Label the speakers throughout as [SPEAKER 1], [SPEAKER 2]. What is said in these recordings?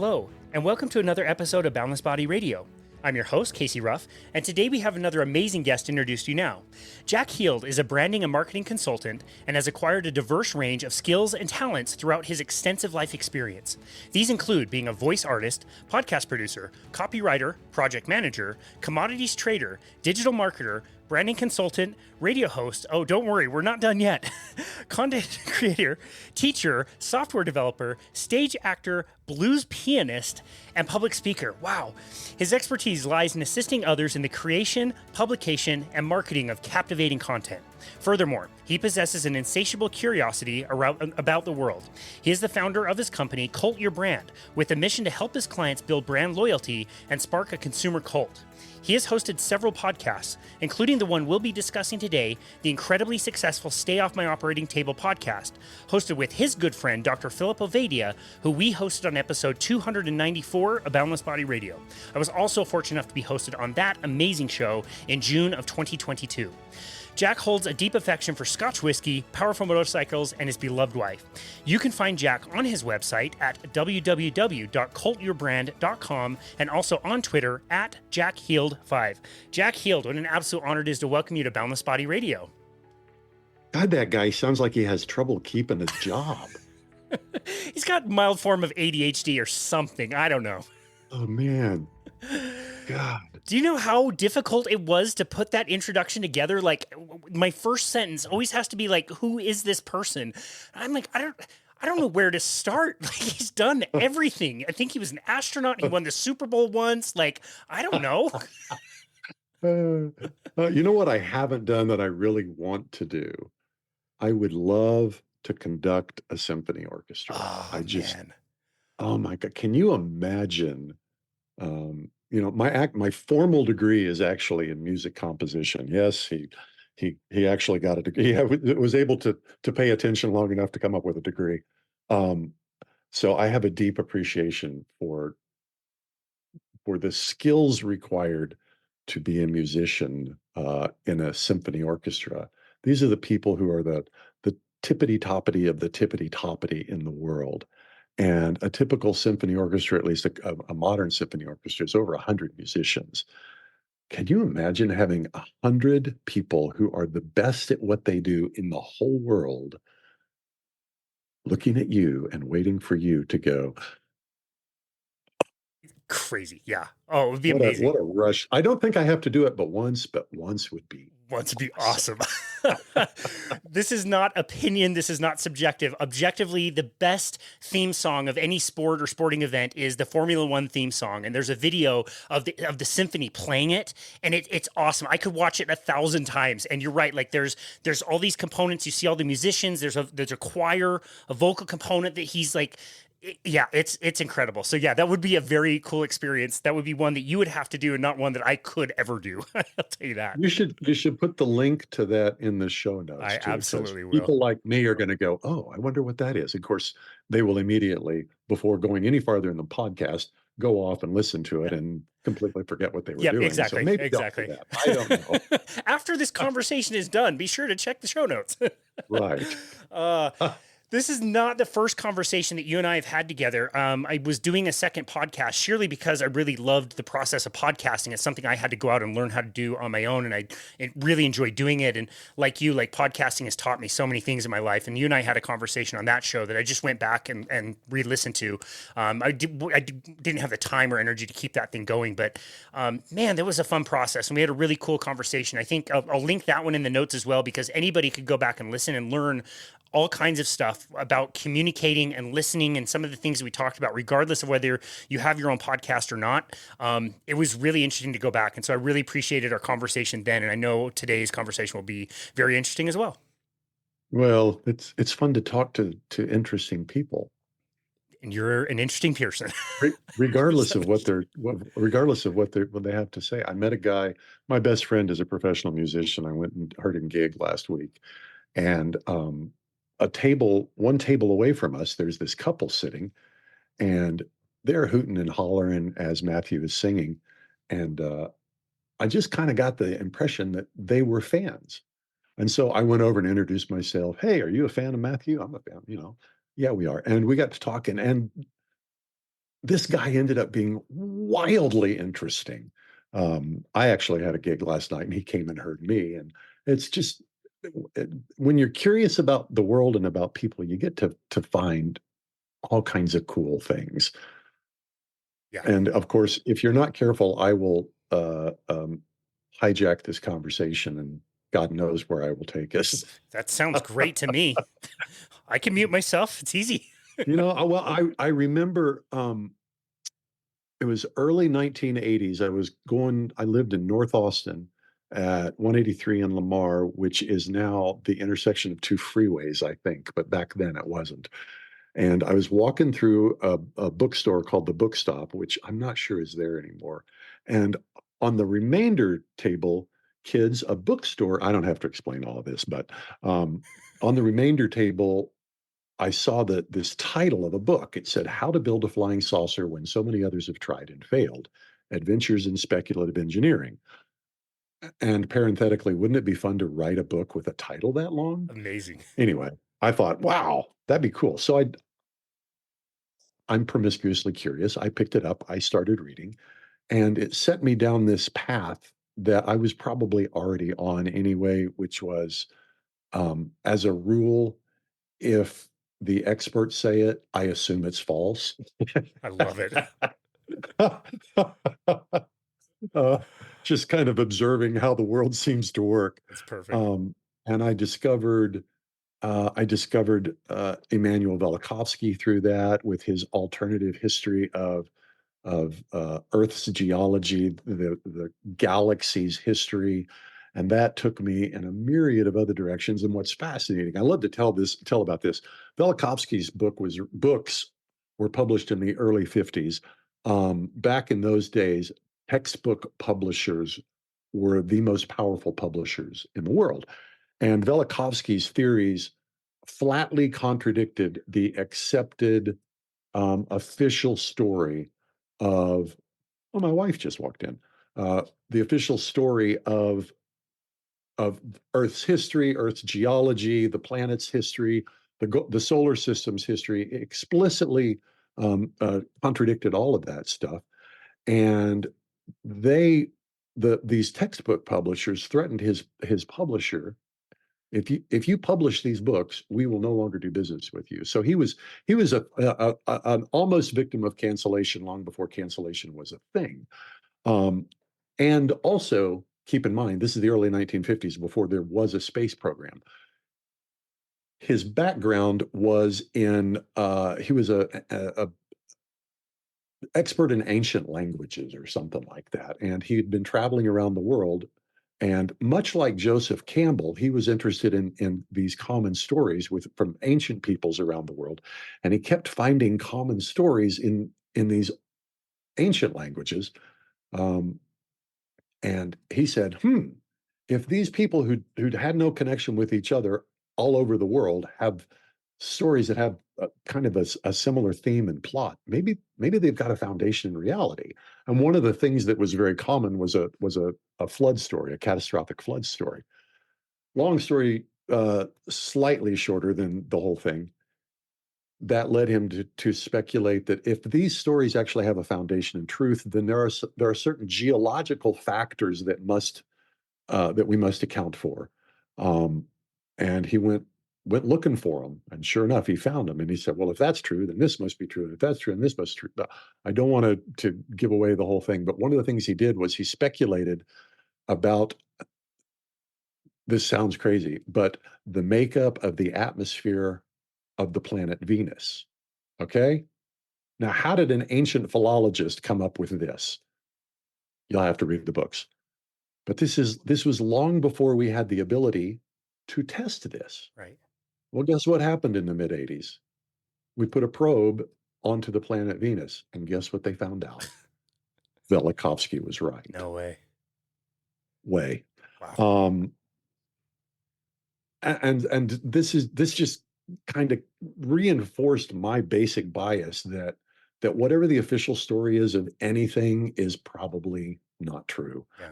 [SPEAKER 1] Hello, and welcome to another episode of Boundless Body Radio. I'm your host, Casey Ruff, and today we have another amazing guest to introduce to you now. Jack Heald is a branding and marketing consultant and has acquired a diverse range of skills and talents throughout his extensive life experience. These include being a voice artist, podcast producer, copywriter, project manager, commodities trader, digital marketer, branding consultant, radio host, oh, don't worry, we're not done yet, content creator, teacher, software developer, stage actor, blues pianist, and public speaker. Wow. His expertise lies in assisting others in the creation, publication, and marketing of captivating content. Furthermore, he possesses an insatiable curiosity about the world. He is the founder of his company, Cult Your Brand, with a mission to help his clients build brand loyalty and spark a consumer cult. He has hosted several podcasts, including the one we'll be discussing today, the incredibly successful Stay Off My Operating Table podcast, hosted with his good friend, Dr. Philip Ovadia, who we hosted on episode 294 of Boundless Body Radio. I was also fortunate enough to be hosted on that amazing show in June of 2022. Jack holds a deep affection for Scotch whiskey, powerful motorcycles, and his beloved wife. You can find Jack on his website at www.cultyourbrand.com and also on Twitter at JackHeald5. Jack Heald, what an absolute honor it is to welcome you to Boundless Body Radio.
[SPEAKER 2] God, that guy sounds like he has trouble keeping his job.
[SPEAKER 1] He's got a mild form of ADHD or something. I don't know.
[SPEAKER 2] Oh, man. God.
[SPEAKER 1] Do you know how difficult it was to put that introduction together? Like, my first sentence always has to be like, who is this person? I'm like, I don't know where to start. Like, he's done everything. I think he was an astronaut. He won the Super Bowl once. Like, I don't know.
[SPEAKER 2] You know what I haven't done that I really want to do? I would love to conduct a symphony orchestra.
[SPEAKER 1] Oh, man.
[SPEAKER 2] Oh my God. Can you imagine? My formal degree is actually in music composition. Yes, he actually got a degree. He was able to pay attention long enough to come up with a degree. So I have a deep appreciation for the skills required to be a musician in a symphony orchestra. These are the people who are the tippity toppity of the tippity toppity in the world. And a typical symphony orchestra, at least a modern symphony orchestra, is over 100 musicians. Can you imagine having 100 people who are the best at what they do in the whole world looking at you and waiting for you to go?
[SPEAKER 1] Crazy. Yeah. Oh, it would be amazing.
[SPEAKER 2] What a rush. I don't think I have to do it but once would be
[SPEAKER 1] awesome. This is not opinion. This is not subjective. Objectively, the best theme song of any sport or sporting event is the Formula One theme song. And there's a video of the symphony playing it, and it's awesome. I could watch it 1,000 times. And you're right. Like there's all these components. You see all the musicians. There's a choir, a vocal component that he's like. Yeah, it's incredible. So yeah, that would be a very cool experience. That would be one that you would have to do and not one that I could ever do. I'll tell you that.
[SPEAKER 2] You should put the link to that in the show notes.
[SPEAKER 1] I absolutely will.
[SPEAKER 2] People like me are going to go, oh, I wonder what that is. Of course, they will immediately, before going any farther in the podcast, go off and listen to it and completely forget what they were doing.
[SPEAKER 1] Exactly.
[SPEAKER 2] So maybe
[SPEAKER 1] exactly.
[SPEAKER 2] I don't know.
[SPEAKER 1] After this conversation is done, be sure to check the show notes.
[SPEAKER 2] Right.
[SPEAKER 1] This is not the first conversation that you and I have had together. I was doing a second podcast, surely because I really loved the process of podcasting. It's something I had to go out and learn how to do on my own, and I really enjoy doing it. And like you, like podcasting has taught me so many things in my life. And you and I had a conversation on that show that I just went back and re-listened to. I didn't have the time or energy to keep that thing going, but man, that was a fun process, and we had a really cool conversation. I think I'll link that one in the notes as well, because anybody could go back and listen and learn all kinds of stuff about communicating and listening and some of the things that we talked about, regardless of whether you have your own podcast or not. It was really interesting to go back. And so I really appreciated our conversation then. And I know today's conversation will be very interesting as well.
[SPEAKER 2] Well, it's fun to talk to interesting people.
[SPEAKER 1] And you're an interesting person.
[SPEAKER 2] regardless of what they have to say. I met a guy, my best friend is a professional musician. I went and heard him gig last week. And one table away from us, there's this couple sitting, and they're hooting and hollering as Matthew is singing. And I just kind of got the impression that they were fans. And so I went over and introduced myself. Hey, are you a fan of Matthew? I'm a fan, Yeah, we are. And we got to talking, and this guy ended up being wildly interesting. I actually had a gig last night and he came and heard me. And it's just when you're curious about the world and about people, you get to find all kinds of cool things.
[SPEAKER 1] Yeah,
[SPEAKER 2] And of course, if you're not careful, I will hijack this conversation and God knows where I will take us.
[SPEAKER 1] that sounds great to me. I can mute myself. It's easy.
[SPEAKER 2] Well, I remember it was early 1980s. I lived in North Austin at 183 in Lamar, which is now the intersection of two freeways, I think, but back then it wasn't. And I was walking through a bookstore called the Bookstop, which I'm not sure is there anymore. And on the remainder table, kids, a bookstore, I don't have to explain all of this, but on the remainder table, I saw that this title of a book. It said, How to Build a Flying Saucer When So Many Others Have Tried and Failed, Adventures in Speculative Engineering. And parenthetically, wouldn't it be fun to write a book with a title that long?
[SPEAKER 1] Amazing.
[SPEAKER 2] Anyway, I thought, wow, that'd be cool. So I'm promiscuously curious. I picked it up, I started reading, and it set me down this path that I was probably already on anyway, which was as a rule, if the experts say it, I assume it's false.
[SPEAKER 1] I love it.
[SPEAKER 2] uh, just kind of observing how the world seems to work.
[SPEAKER 1] That's perfect.
[SPEAKER 2] And I discovered Immanuel Velikovsky through that with his alternative history of Earth's geology, the galaxy's history, and that took me in a myriad of other directions. And what's fascinating, I love to tell about this. Velikovsky's books were published in the early 50s. Back in those days, textbook publishers were the most powerful publishers in the world. And Velikovsky's theories flatly contradicted the accepted official story of, oh, my wife just walked in. The official story of Earth's history, Earth's geology, the planet's history, the solar system's history, explicitly contradicted all of that stuff. And they, these textbook publishers threatened his publisher, if you publish these books, we will no longer do business with you. So he was an almost victim of cancellation long before cancellation was a thing. Um, and also keep in mind, this is the early 1950s before there was a space program. His background was in he was a expert in ancient languages or something like that, and he had been traveling around the world. And much like Joseph Campbell, he was interested in these common stories from ancient peoples around the world, and he kept finding common stories in these ancient languages. Um, and he said, if these people who'd had no connection with each other all over the world have stories that have kind of a similar theme and plot, maybe they've got a foundation in reality. And one of the things that was very common was a flood story, a catastrophic flood story. Long story, slightly shorter than the whole thing. That led him to speculate that if these stories actually have a foundation in truth, then there are certain geological factors that we must account for. Um, and he went looking for them, and sure enough, he found them. And he said, "Well, if that's true, then this must be true. If that's true, then this must be true." But I don't want to give away the whole thing, but one of the things he did was he speculated about, this sounds crazy, but the makeup of the atmosphere of the planet Venus. Okay. Now, how did an ancient philologist come up with this? You'll have to read the books. But this was long before we had the ability to test this.
[SPEAKER 1] Right.
[SPEAKER 2] Well, guess what happened in the mid 80s? We put a probe onto the planet Venus, and guess what they found out? Velikovsky was right.
[SPEAKER 1] No way.
[SPEAKER 2] Way.
[SPEAKER 1] Wow.
[SPEAKER 2] Um, and this just kind of reinforced my basic bias that whatever the official story is of anything is probably not true.
[SPEAKER 1] Yeah.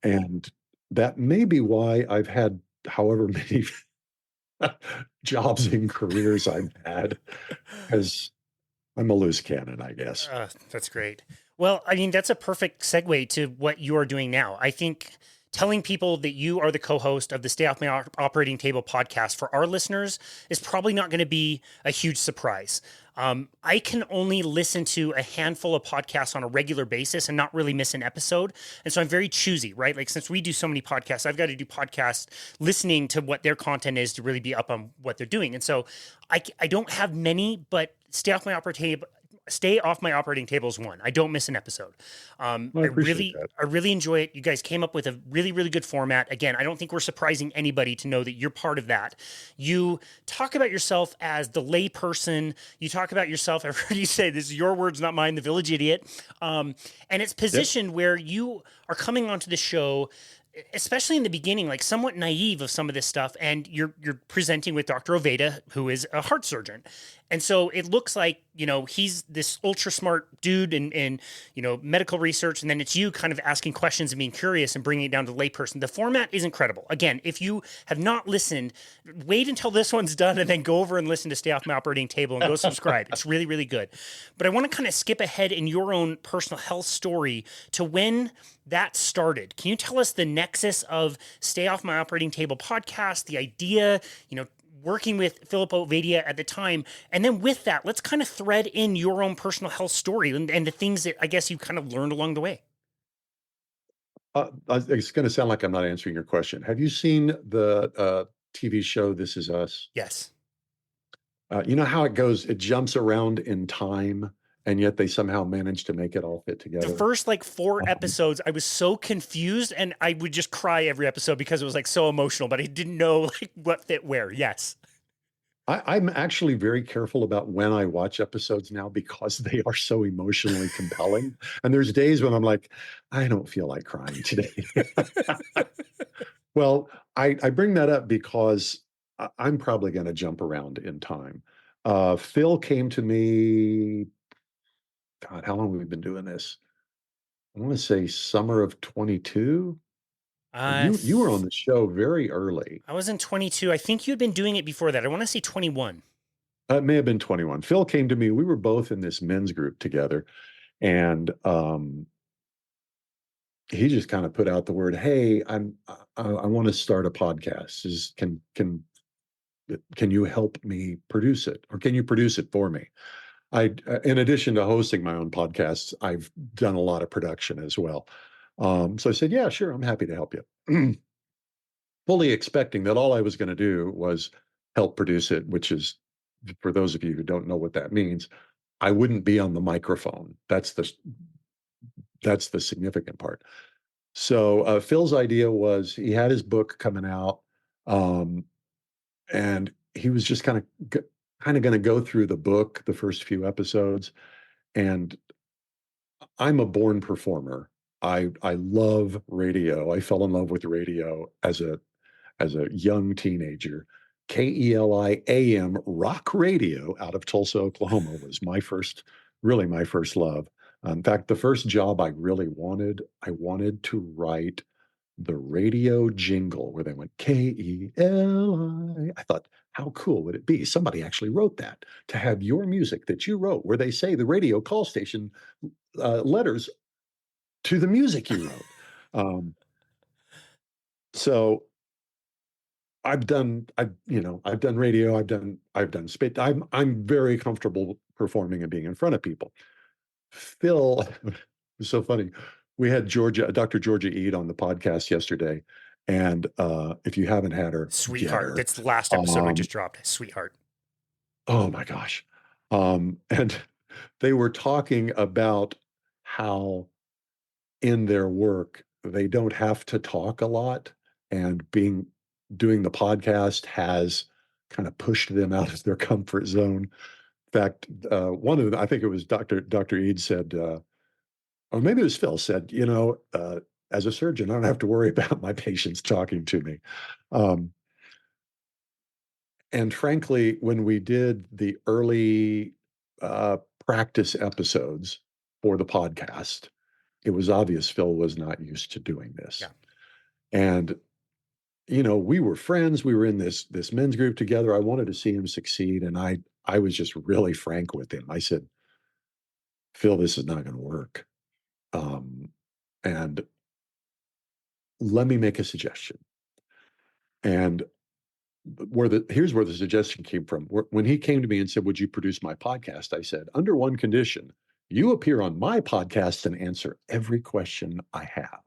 [SPEAKER 2] And that may be why I've had however many jobs and careers I've had, because I'm a loose cannon, I guess.
[SPEAKER 1] That's great. Well, I mean, that's a perfect segue to what you are doing now. I think telling people that you are the co-host of the Stay Off My Operating Table podcast for our listeners is probably not going to be a huge surprise. I can only listen to a handful of podcasts on a regular basis and not really miss an episode. And so I'm very choosy, right? Like, since we do so many podcasts, I've got to do podcasts listening to what their content is to really be up on what they're doing. And so I don't have many, but Stay Off My Operating Table is one. I don't miss an episode.
[SPEAKER 2] I appreciate that.
[SPEAKER 1] I really enjoy it. You guys came up with a really, really good format. Again, I don't think we're surprising anybody to know that you're part of that. You talk about yourself as the lay person. You talk about yourself, I've heard you say, this is your words, not mine, the village idiot. And it's positioned where you are coming onto the show, especially in the beginning, like somewhat naive of some of this stuff, and you're presenting with Dr. Oveda, who is a heart surgeon. And so it looks like, he's this ultra smart dude in medical research, and then it's you kind of asking questions and being curious and bringing it down to the layperson. The format is incredible. Again, if you have not listened, wait until this one's done and then go over and listen to Stay Off My Operating Table and go subscribe. It's really, really good. But I want to kind of skip ahead in your own personal health story to when that started. Can you tell us the nexus of Stay Off My Operating Table podcast, the idea, working with Philip Ovadia at the time, and then with that, let's kind of thread in your own personal health story and the things that I guess you kind of learned along the way.
[SPEAKER 2] It's going to sound like I'm not answering your question. Have you seen the TV show This Is Us?
[SPEAKER 1] Yes.
[SPEAKER 2] You know how it goes? It jumps around in time, and yet they somehow manage to make it all fit together.
[SPEAKER 1] The first 4 episodes, I was so confused, and I would just cry every episode because it was so emotional, but I didn't know what fit where. Yes.
[SPEAKER 2] I'm actually very careful about when I watch episodes now because they are so emotionally compelling. And there's days when I'm like, I don't feel like crying today. Well, I bring that up because I'm probably going to jump around in time. Phil came to me, God, how long have we been doing this? I want to say summer of 22. You were on the show very early.
[SPEAKER 1] I was in 22. I think you'd been doing it before that. I want to say 21.
[SPEAKER 2] It may have been 21. Phil came to me. We were both in this men's group together. And he just kind of put out the word, "Hey, I want to start a podcast. Can you help me produce it? Or can you produce it for me?" In addition to hosting my own podcasts, I've done a lot of production as well. So I said, "Yeah, sure. I'm happy to help you." Fully expecting that all I was going to do was help produce it, which is, for those of you who don't know what that means, I wouldn't be on the microphone. That's the significant part. So Phil's idea was he had his book coming out, and he was just kind of going to go through the book, the first few episodes. And I'm a born performer. I love radio. I fell in love with radio as a young teenager. KELI-AM rock radio out of Tulsa, Oklahoma was really my first love. In fact, the first job I really wanted, I wanted to write the radio jingle where they went KELI. I thought, how cool would it be? Somebody actually wrote that, to have your music that you wrote, where they say the radio call station letters to the music you wrote. So I've done radio, I've done spit. I'm very comfortable performing and being in front of people. Phil, it's so funny. We had Dr. Georgia Eade on the podcast yesterday, and if you haven't had her,
[SPEAKER 1] Sweetheart. That's the last episode we just dropped. Sweetheart.
[SPEAKER 2] Oh my gosh. And they were talking about how in their work they don't have to talk a lot, and doing the podcast has kind of pushed them out of their comfort zone. In fact, one of them, I think it was Dr. Eade said, or maybe it was Phil said, as a surgeon, I don't have to worry about my patients talking to me. And frankly, when we did the early practice episodes for the podcast, it was obvious Phil was not used to doing this.
[SPEAKER 1] Yeah.
[SPEAKER 2] And we were friends. We were in this men's group together. I wanted to see him succeed, and I was just really frank with him. I said, Phil, this is not going to work. And let me make a suggestion. And here's where the suggestion came from. When he came to me and said, "Would you produce my podcast?" I said, "Under one condition, you appear on my podcast and answer every question I have."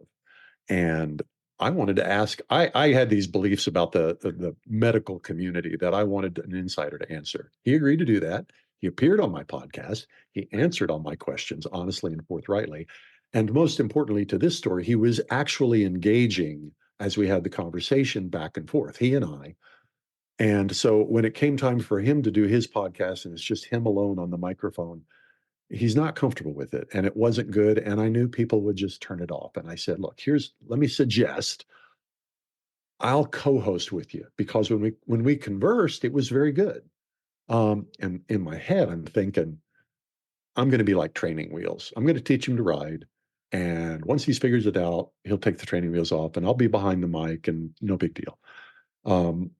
[SPEAKER 2] And I wanted to ask, I had these beliefs about the medical community that I wanted an insider to answer. He agreed to do that. He appeared on my podcast. He answered all my questions honestly and forthrightly. And most importantly to this story, he was actually engaging as we had the conversation back and forth, he and I. And so when it came time for him to do his podcast and it's just him alone on the microphone, he's not comfortable with it. And it wasn't good. And I knew people would just turn it off. And I said, look, let me suggest I'll co-host with you, because when we conversed, it was very good. And in my head, I'm thinking, I'm going to be like training wheels. I'm going to teach him to ride. And once he figures it out, he'll take the training wheels off and I'll be behind the mic and no big deal. Um,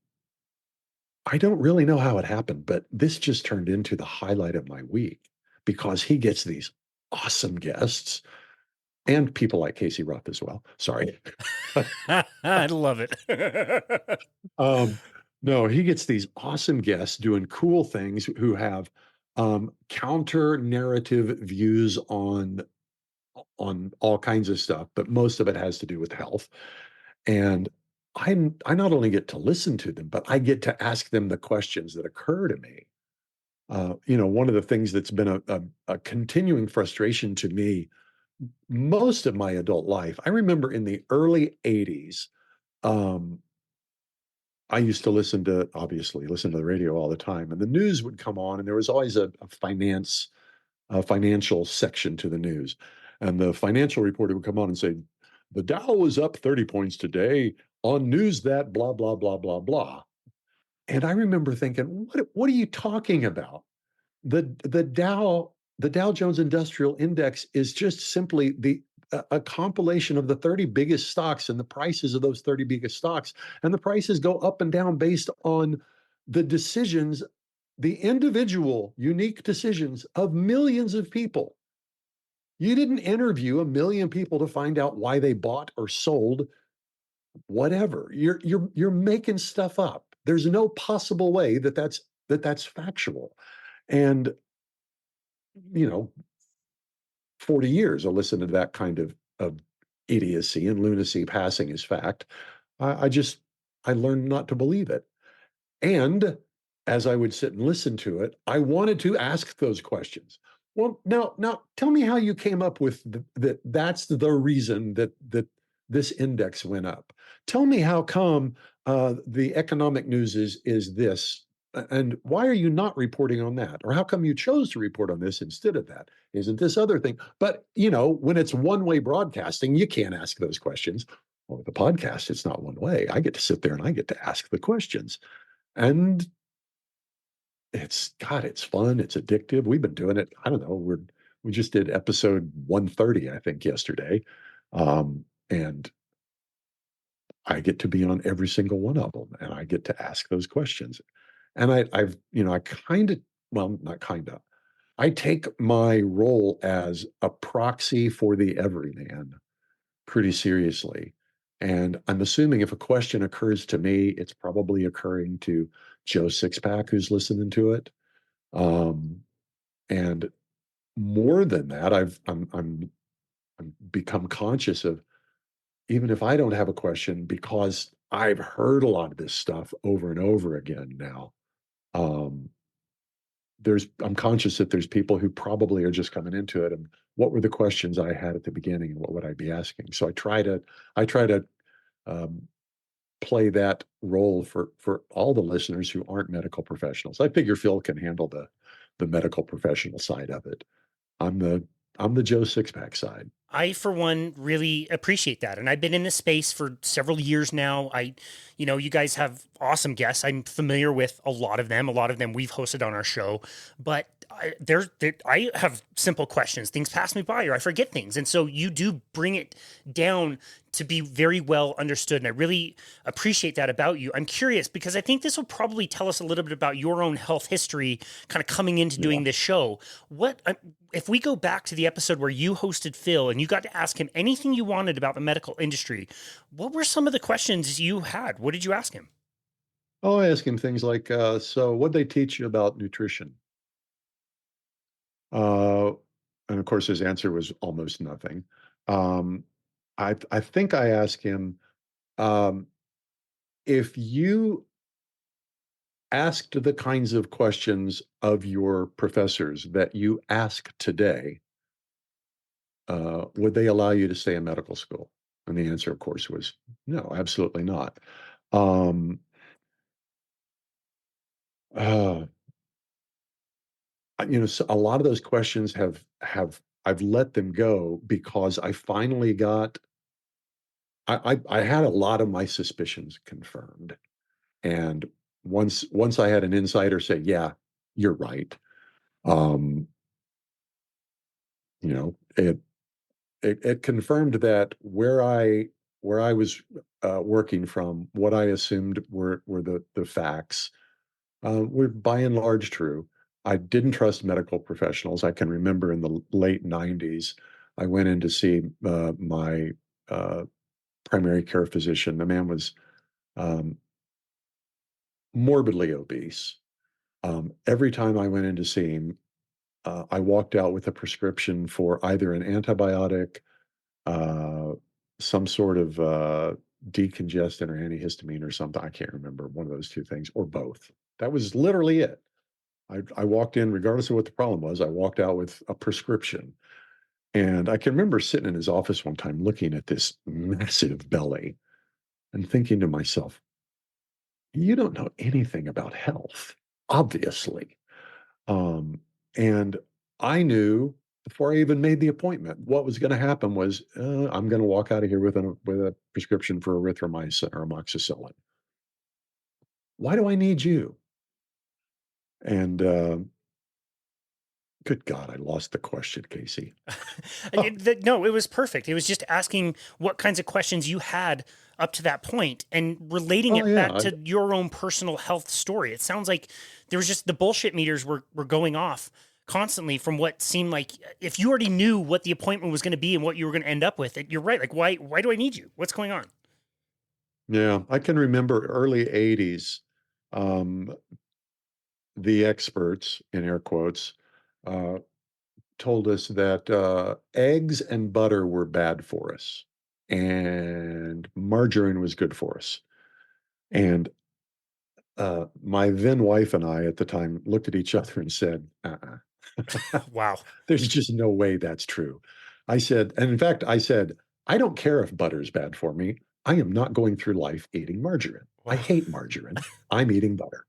[SPEAKER 2] I don't really know how it happened, but this just turned into the highlight of my week because he gets these awesome guests and people like Casey Ruff as well. Sorry.
[SPEAKER 1] I love it.
[SPEAKER 2] um, no, he gets these awesome guests doing cool things who have counter narrative views on all kinds of stuff, but most of it has to do with health. And I not only get to listen to them, but I get to ask them the questions that occur to me. One of the things that's been a continuing frustration to me most of my adult life. I remember in the early 80s, I used to obviously listen to the radio all the time, and the news would come on, and there was always a financial section to the news. And the financial reporter would come on and say, the Dow was up 30 points today on news that blah, blah, blah, blah, blah. And I remember thinking, what are you talking about? The Dow Jones Industrial Index is just simply a compilation of the 30 biggest stocks and the prices of those 30 biggest stocks. And the prices go up and down based on the decisions, the individual unique decisions of millions of people. You didn't interview a million people to find out why they bought or sold whatever. You're making stuff up. There's no possible way that's factual. And 40 years of listening to that kind of idiocy and lunacy passing as fact. I learned not to believe it. And as I would sit and listen to it, I wanted to ask those questions. Well, now tell me how you came up with that. That's the reason that this index went up. Tell me how come the economic news is this, and why are you not reporting on that? Or how come you chose to report on this instead of that? Isn't this other thing? But when it's one-way broadcasting, you can't ask those questions. Well, with the podcast, it's not one way. I get to sit there and I get to ask the questions. And it's fun. It's addictive. We've been doing it. I don't know. We just did episode 130, I think, yesterday. And I get to be on every single one of them and I get to ask those questions. And I kind of, well, not kind of, I take my role as a proxy for the everyman pretty seriously. And I'm assuming if a question occurs to me, it's probably occurring to Joe Sixpack, who's listening to it. And more than that, I'm become conscious of, even if I don't have a question, because I've heard a lot of this stuff over and over again now. Um, I'm conscious that there's people who probably are just coming into it, and what were the questions I had at the beginning and what would I be asking? So I try to um, play that role for all the listeners who aren't medical professionals. I figure Phil can handle the medical professional side of it. I'm the Joe Sixpack side.
[SPEAKER 1] I, for one, really appreciate that. And I've been in this space for several years now. You guys have awesome guests. I'm familiar with a lot of them. A lot of them we've hosted on our show. But I have simple questions. Things pass me by or I forget things. And so you do bring it down to be very well understood. And I really appreciate that about you. I'm curious because I think this will probably tell us a little bit about your own health history kind of coming into
[SPEAKER 2] Yeah.
[SPEAKER 1] doing this show. What if we go back to the episode where you hosted Phil and you got to ask him anything you wanted about the medical industry? What were some of the questions you had? What did you ask him?
[SPEAKER 2] Oh, I ask him things like, so what'd they teach you about nutrition? Uh, and of course, his answer was almost nothing. Um, I think I asked him, um, if you asked the kinds of questions of your professors that you ask today, would they allow you to stay in medical school? And the answer, of course, was no, absolutely not. Um, uh, so a lot of those questions have I've let them go because I finally got I had a lot of my suspicions confirmed. And once I had an insider say, yeah, you're right. Um, you know, it confirmed that where I was working from, what I assumed were the facts were by and large true. I didn't trust medical professionals. I can remember in the late '90s, I went in to see my uh, primary care physician. The man was um, morbidly obese. Every time I went in to see him, I walked out with a prescription for either an antibiotic, uh, some sort of decongestant or antihistamine or something. I can't remember one of those two things or both. That was literally it. I walked in, regardless of what the problem was, I walked out with a prescription. And I can remember sitting in his office one time looking at this massive belly and thinking to myself, you don't know anything about health, obviously. Um, and I knew before I even made the appointment, what was going to happen was I'm going to walk out of here with a prescription for erythromycin or amoxicillin. Why do I need you? And good God, I lost the question, Casey.
[SPEAKER 1] No, it was perfect. It was just asking what kinds of questions you had up to that point and relating
[SPEAKER 2] Oh
[SPEAKER 1] it
[SPEAKER 2] yeah,
[SPEAKER 1] back to your own personal health story. It sounds like there was just the bullshit meters were going off constantly from what seemed like if you already knew what the appointment was going to be and what you were going to end up with, you're right. Like why do I need you? What's going on?
[SPEAKER 2] yeah. I can remember early '80s. Um, the experts, in air quotes, uh, told us that eggs and butter were bad for us, and margarine was good for us. And my then wife and I at the time looked at each other and said,
[SPEAKER 1] Wow.
[SPEAKER 2] there's just no way that's true. I said, and in fact, I said, I don't care if butter is bad for me. I am not going through life eating margarine. I
[SPEAKER 1] Wow.
[SPEAKER 2] hate margarine. I'm eating butter.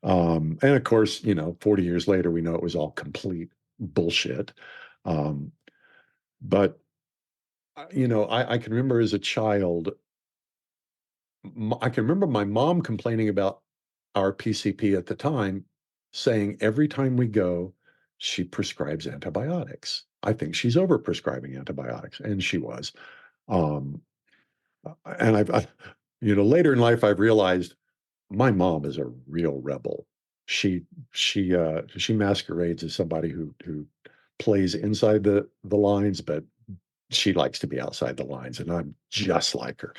[SPEAKER 2] And of course, 40 years later, we know it was all complete bullshit. Um, but, I can remember as a child, I can remember my mom complaining about our PCP at the time, saying every time we go, she prescribes antibiotics. I think she's overprescribing antibiotics, and she was. Um, and later in life, I've realized my mom is a real rebel. She she masquerades as somebody who plays inside the lines, but she likes to be outside the lines, and I'm just like her.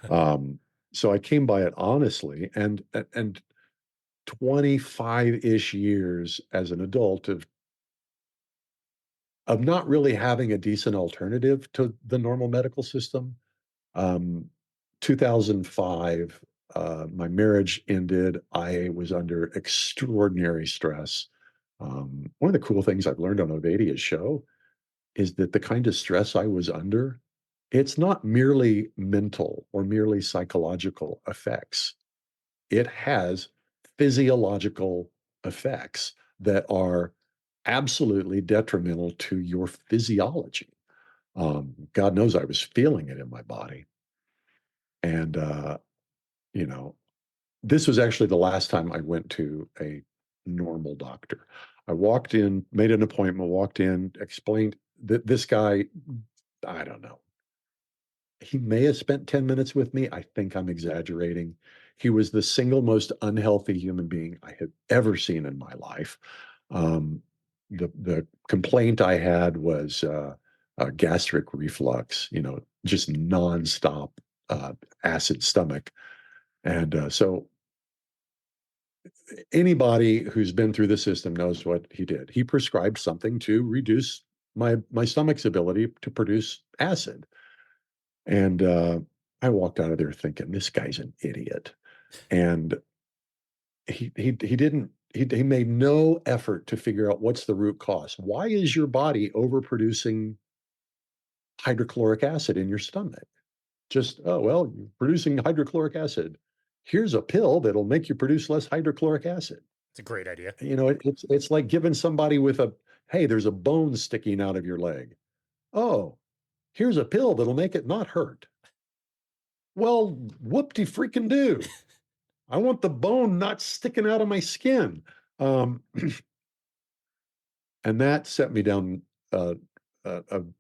[SPEAKER 2] Um, so I came by it honestly, and 25-ish years as an adult of not really having a decent alternative to the normal medical system. Um, 2005, my marriage ended. I was under extraordinary stress. One of the cool things I've learned on Ovadia's show is that the kind of stress I was under, it's not merely mental or merely psychological effects. It has physiological effects that are absolutely detrimental to your physiology. God knows I was feeling it in my body. And, you know, this was actually the last time I went to a normal doctor. I walked in, made an appointment, walked in, explained that this guy, I don't know, he may have spent 10 minutes with me. I think I'm exaggerating. He was the single most unhealthy human being I have ever seen in my life. Um, the complaint I had was gastric reflux, just nonstop acid stomach. And so anybody who's been through the system knows what he did. He prescribed something to reduce my stomach's ability to produce acid. And I walked out of there thinking, this guy's an idiot. And he didn't he made no effort to figure out what's the root cause. Why is your body overproducing hydrochloric acid in your stomach? Just, oh well, you're producing hydrochloric acid. Here's a pill that'll make you produce less hydrochloric acid.
[SPEAKER 1] It's a great idea.
[SPEAKER 2] It's like giving somebody with hey, there's a bone sticking out of your leg. Oh, here's a pill that'll make it not hurt. Well, whoop-de-freaking-do. I want the bone not sticking out of my skin. Um, and that set me down a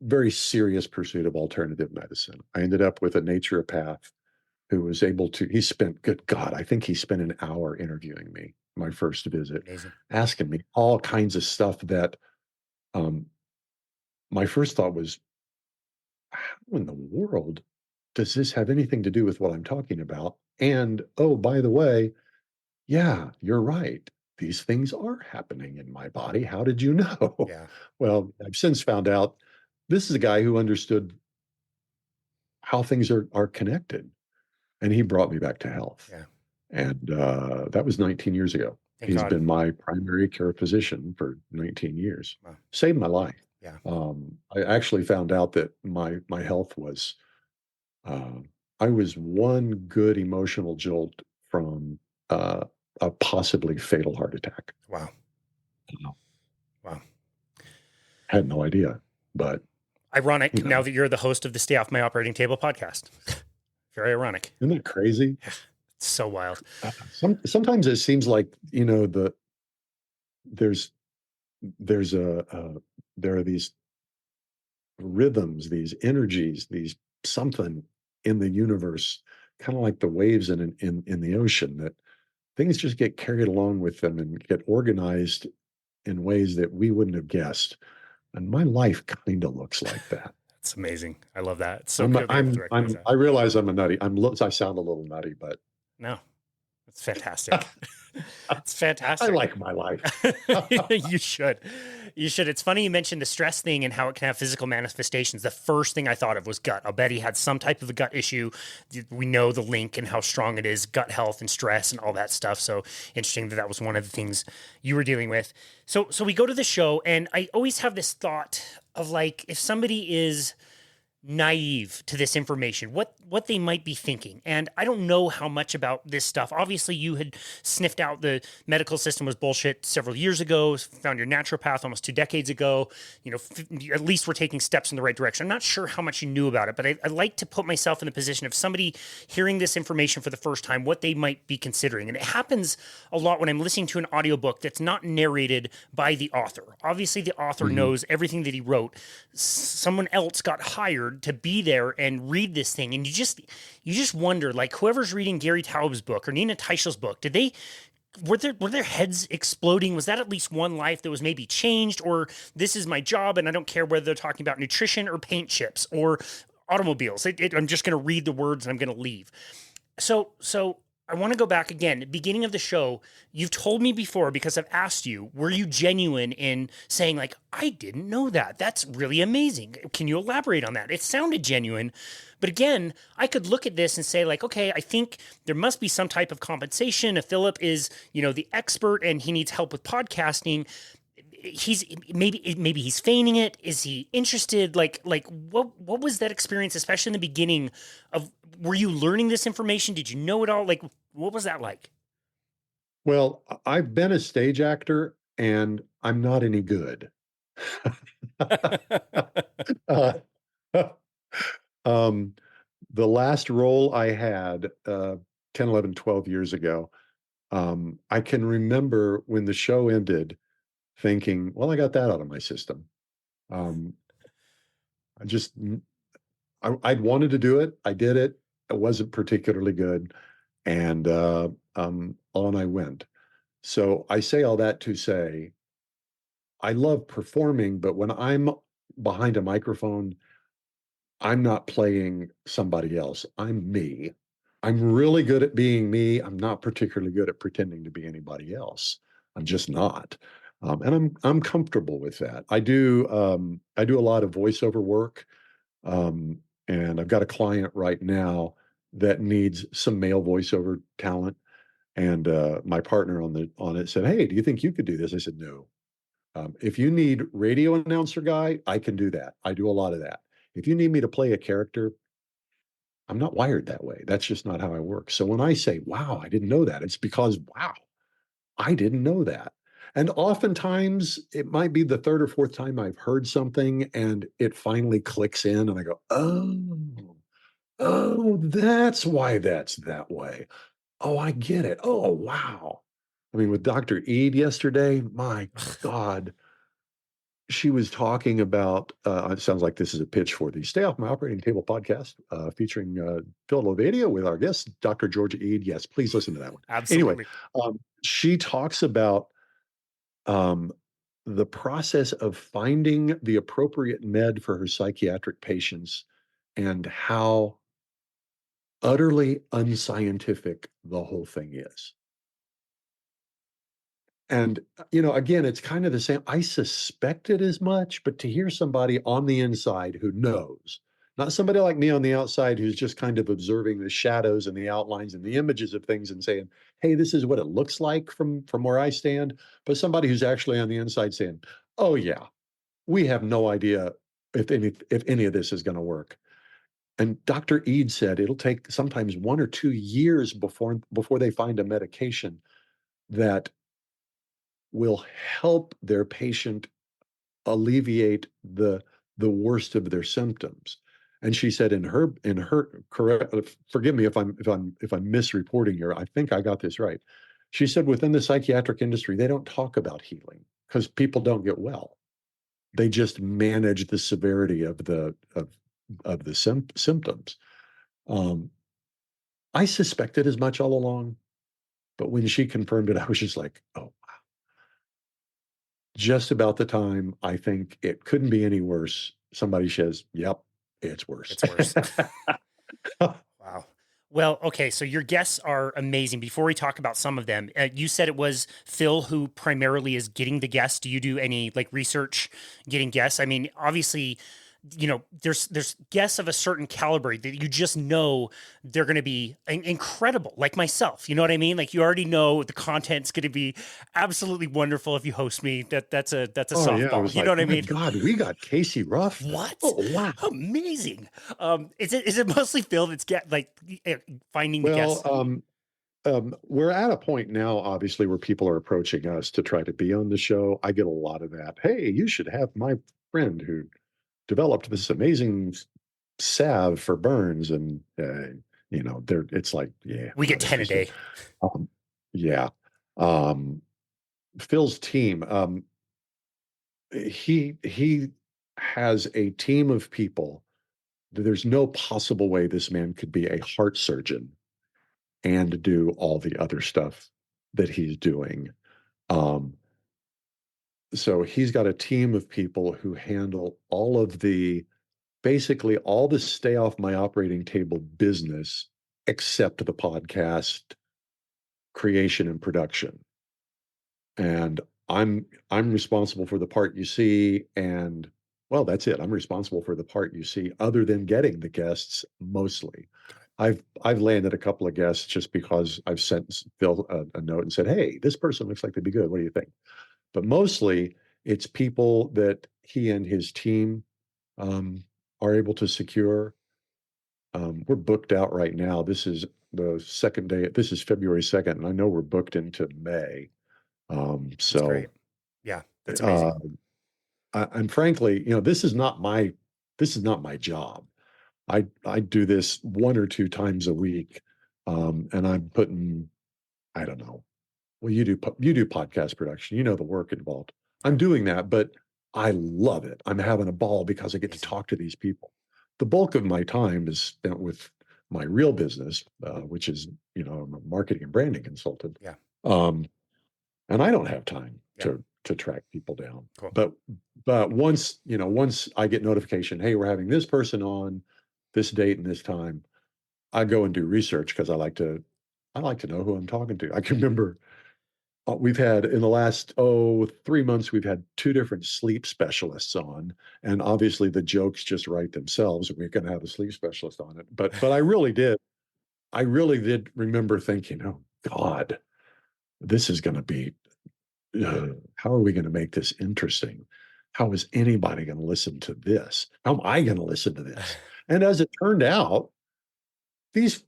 [SPEAKER 2] very serious pursuit of alternative medicine. I ended up with a naturopath who was able to, he spent, good God, I think he spent an hour interviewing me my first visit,
[SPEAKER 1] Amazing.
[SPEAKER 2] asking me all kinds of stuff that um, my first thought was, how in the world does this have anything to do with what I'm talking about? And oh, by the way, yeah, you're right. These things are happening in my body. How did you know?
[SPEAKER 1] Yeah.
[SPEAKER 2] Well, I've since found out this is a guy who understood how things are connected, and he brought me back to health.
[SPEAKER 1] Yeah.
[SPEAKER 2] And that was 19 years ago.
[SPEAKER 1] Thank
[SPEAKER 2] He's
[SPEAKER 1] God.
[SPEAKER 2] been my primary care physician for 19 years.
[SPEAKER 1] Wow.
[SPEAKER 2] Saved my life.
[SPEAKER 1] Yeah.
[SPEAKER 2] I actually found out that my health was uh, I was one good emotional jolt from uh, a possibly fatal heart attack.
[SPEAKER 1] Wow.
[SPEAKER 2] Wow.
[SPEAKER 1] Wow.
[SPEAKER 2] Had no idea, but
[SPEAKER 1] Ironic now
[SPEAKER 2] know,
[SPEAKER 1] that you're the host of the Stay Off My Operating Table podcast. Very ironic.
[SPEAKER 2] isn't that crazy?
[SPEAKER 1] It's so wild.
[SPEAKER 2] Sometimes it seems like there's there's there are these rhythms, these energies, these something in the universe, kind of like the waves in the ocean, that things just get carried along with them and get organized in ways that we wouldn't have guessed. And my life kind of looks like that.
[SPEAKER 1] It's amazing. I love that. It's so good to be able to recognize that.
[SPEAKER 2] I realize I'm a nutty. I sound a little nutty, but
[SPEAKER 1] No, it's fantastic. It's fantastic.
[SPEAKER 2] I like my life.
[SPEAKER 1] You should. You should. It's funny you mentioned the stress thing and how it can have physical manifestations. The first thing I thought of was gut. I'll bet he had some type of a gut issue. We know the link and how strong it is, gut health and stress and all that stuff. So interesting that was one of the things you were dealing with. So we go to the show, and I always have this thought of, like, if somebody is naive to this information, what they might be thinking. And I don't know how much about this stuff. Obviously, you had sniffed out the medical system was bullshit several years ago, found your naturopath almost 2 decades ago. At least we're taking steps in the right direction. I'm not sure how much you knew about it, but I like to put myself in the position of somebody hearing this information for the first time, what they might be considering. And it happens a lot when I'm listening to an audiobook that's not narrated by the author. Obviously, the author knows everything that he wrote. Someone else got hired to be there and read this thing, and you just wonder, like, whoever's reading Gary Taub's book or Nina Teichel's book, were their heads exploding? Was that at least one life that was maybe changed? Or this is my job and I don't care whether they're talking about nutrition or paint chips or automobiles. I'm just going to read the words and I'm going to leave. So I want to go back again. Beginning of the show, you've told me before, because I've asked you, were you genuine in saying, like, I didn't know that? That's really amazing. Can you elaborate on that? It sounded genuine. But again, I could look at this and say, like, okay, I think there must be some type of compensation. If Philip is, the expert and he needs help with podcasting, he's maybe he's feigning it. Is he interested? Like what was that experience, especially in the beginning of, were you learning this information? Did you know it all? Like, what was that like?
[SPEAKER 2] Well, I've been a stage actor and I'm not any good. uh, Um, the last role I had 10, 11, 12 years ago, I can remember when the show ended thinking, well, I got that out of my system. Um, I just, I'd wanted to do it. I did it. It wasn't particularly good. And on I went. So I say all that to say, I love performing, but when I'm behind a microphone, I'm not playing somebody else. I'm me. I'm really good at being me. I'm not particularly good at pretending to be anybody else. I'm just not. And I'm comfortable with that. I do a lot of voiceover work. Um, and I've got a client right now that needs some male voiceover talent. And my partner on it said, "Hey, do you think you could do this?" I said, "No. If you need radio announcer guy, I can do that. I do a lot of that. If you need me to play a character, I'm not wired that way. That's just not how I work." So when I say, "Wow, I didn't know that," it's because, wow, I didn't know that. And oftentimes it might be the third or fourth time I've heard something and it finally clicks in and I go, oh, that's why that's that way. Oh, I get it. Oh, wow. I mean, with Dr. Ede yesterday, my God, she was talking about, it sounds like this is a pitch for the Stay Off My Operating Table podcast, featuring Phil Lovadia with our guest, Dr. Georgia Ede. Yes, please listen to that one. Anyway,
[SPEAKER 1] Absolutely.
[SPEAKER 2] she talks about um, the process of finding the appropriate med for her psychiatric patients and how utterly unscientific the whole thing is. And, again, it's kind of the same. I suspected as much, but to hear somebody on the inside who knows, not somebody like me on the outside who's just kind of observing the shadows and the outlines and the images of things and saying, "Hey, this is what it looks like from where I stand," but somebody who's actually on the inside saying, "Oh yeah, we have no idea if any of this is going to work." And Dr. Ede said it'll take sometimes 1 or 2 years before they find a medication that will help their patient alleviate the worst of their symptoms. And she said in her correct, forgive me if I'm misreporting here. I think I got this right. She said within the psychiatric industry, they don't talk about healing because people don't get well. They just manage the severity of the symptoms. Um, I suspected as much all along, but when she confirmed it, I was just like, oh, just about the time I think it couldn't be any worse, somebody says, "Yep, it's worse."
[SPEAKER 1] It's worse. Wow. Well, okay, so your guests are amazing. Before we talk about some of them, you said it was Phil who primarily is getting the guests. Do you do any like research getting guests? I mean, obviously, there's guests of a certain caliber that you just know they're going to be incredible, like myself. You know what I mean? Like you already know the content's going to be absolutely wonderful if you host me. That's a
[SPEAKER 2] Oh, yeah, I
[SPEAKER 1] softball.
[SPEAKER 2] was
[SPEAKER 1] You know
[SPEAKER 2] like,
[SPEAKER 1] what I
[SPEAKER 2] "My
[SPEAKER 1] mean?
[SPEAKER 2] God, we got Casey Ruff?
[SPEAKER 1] What?
[SPEAKER 2] Oh, wow."
[SPEAKER 1] Amazing. Is it mostly Phil that's finding the
[SPEAKER 2] Well,
[SPEAKER 1] guests?
[SPEAKER 2] we're at a point now, obviously, where people are approaching us to try to be on the show. I get a lot of that. "Hey, you should have my friend who developed this amazing salve for burns," and, there it's like, "Yeah,
[SPEAKER 1] We
[SPEAKER 2] I'm
[SPEAKER 1] get
[SPEAKER 2] not
[SPEAKER 1] 10 a
[SPEAKER 2] interested."
[SPEAKER 1] day.
[SPEAKER 2] Um, yeah. Um, Phil's team, he has a team of people. There's no possible way this man could be a heart surgeon and do all the other stuff that he's doing. Um, so he's got a team of people who handle basically all the stay off my operating table business except the podcast creation and production. And I'm responsible for the part you see, and well, that's it. I'm responsible for the part you see other than getting the guests mostly. I've landed a couple of guests just because I've sent Phil a note and said, "Hey, this person looks like they'd be good. What do you think?" But mostly it's people that he and his team um, are able to secure. We're booked out right now. This is the second day. This is February 2nd, and I know we're booked into May.
[SPEAKER 1] That's
[SPEAKER 2] So
[SPEAKER 1] great. Yeah, that's
[SPEAKER 2] uh,
[SPEAKER 1] amazing.
[SPEAKER 2] and frankly, this is not my this is not my job. I do this 1 or 2 times a week, and I'm putting, I don't know. Well, you do podcast production, you know the work involved. I'm
[SPEAKER 1] Yep.
[SPEAKER 2] doing that, but I love it. I'm having a ball because I get to
[SPEAKER 1] Amazing.
[SPEAKER 2] talk to these people. The bulk of my time is spent with my real business, which is, I'm a marketing and branding consultant.
[SPEAKER 1] Yeah.
[SPEAKER 2] Um, and I don't have time
[SPEAKER 1] Yeah.
[SPEAKER 2] to track people down.
[SPEAKER 1] Cool.
[SPEAKER 2] But once I get notification, hey, we're having this person on this date and this time, I go and do research because I like to know who I'm talking to. I can remember we've had in the last 3 months, we've had 2 different sleep specialists on, and obviously the jokes just write themselves. We're going to have a sleep specialist on it, but I really did remember thinking, oh God, this is going to be. How are we going to make this interesting? How is anybody going to listen to this? How am I going to listen to this? And as it turned out, these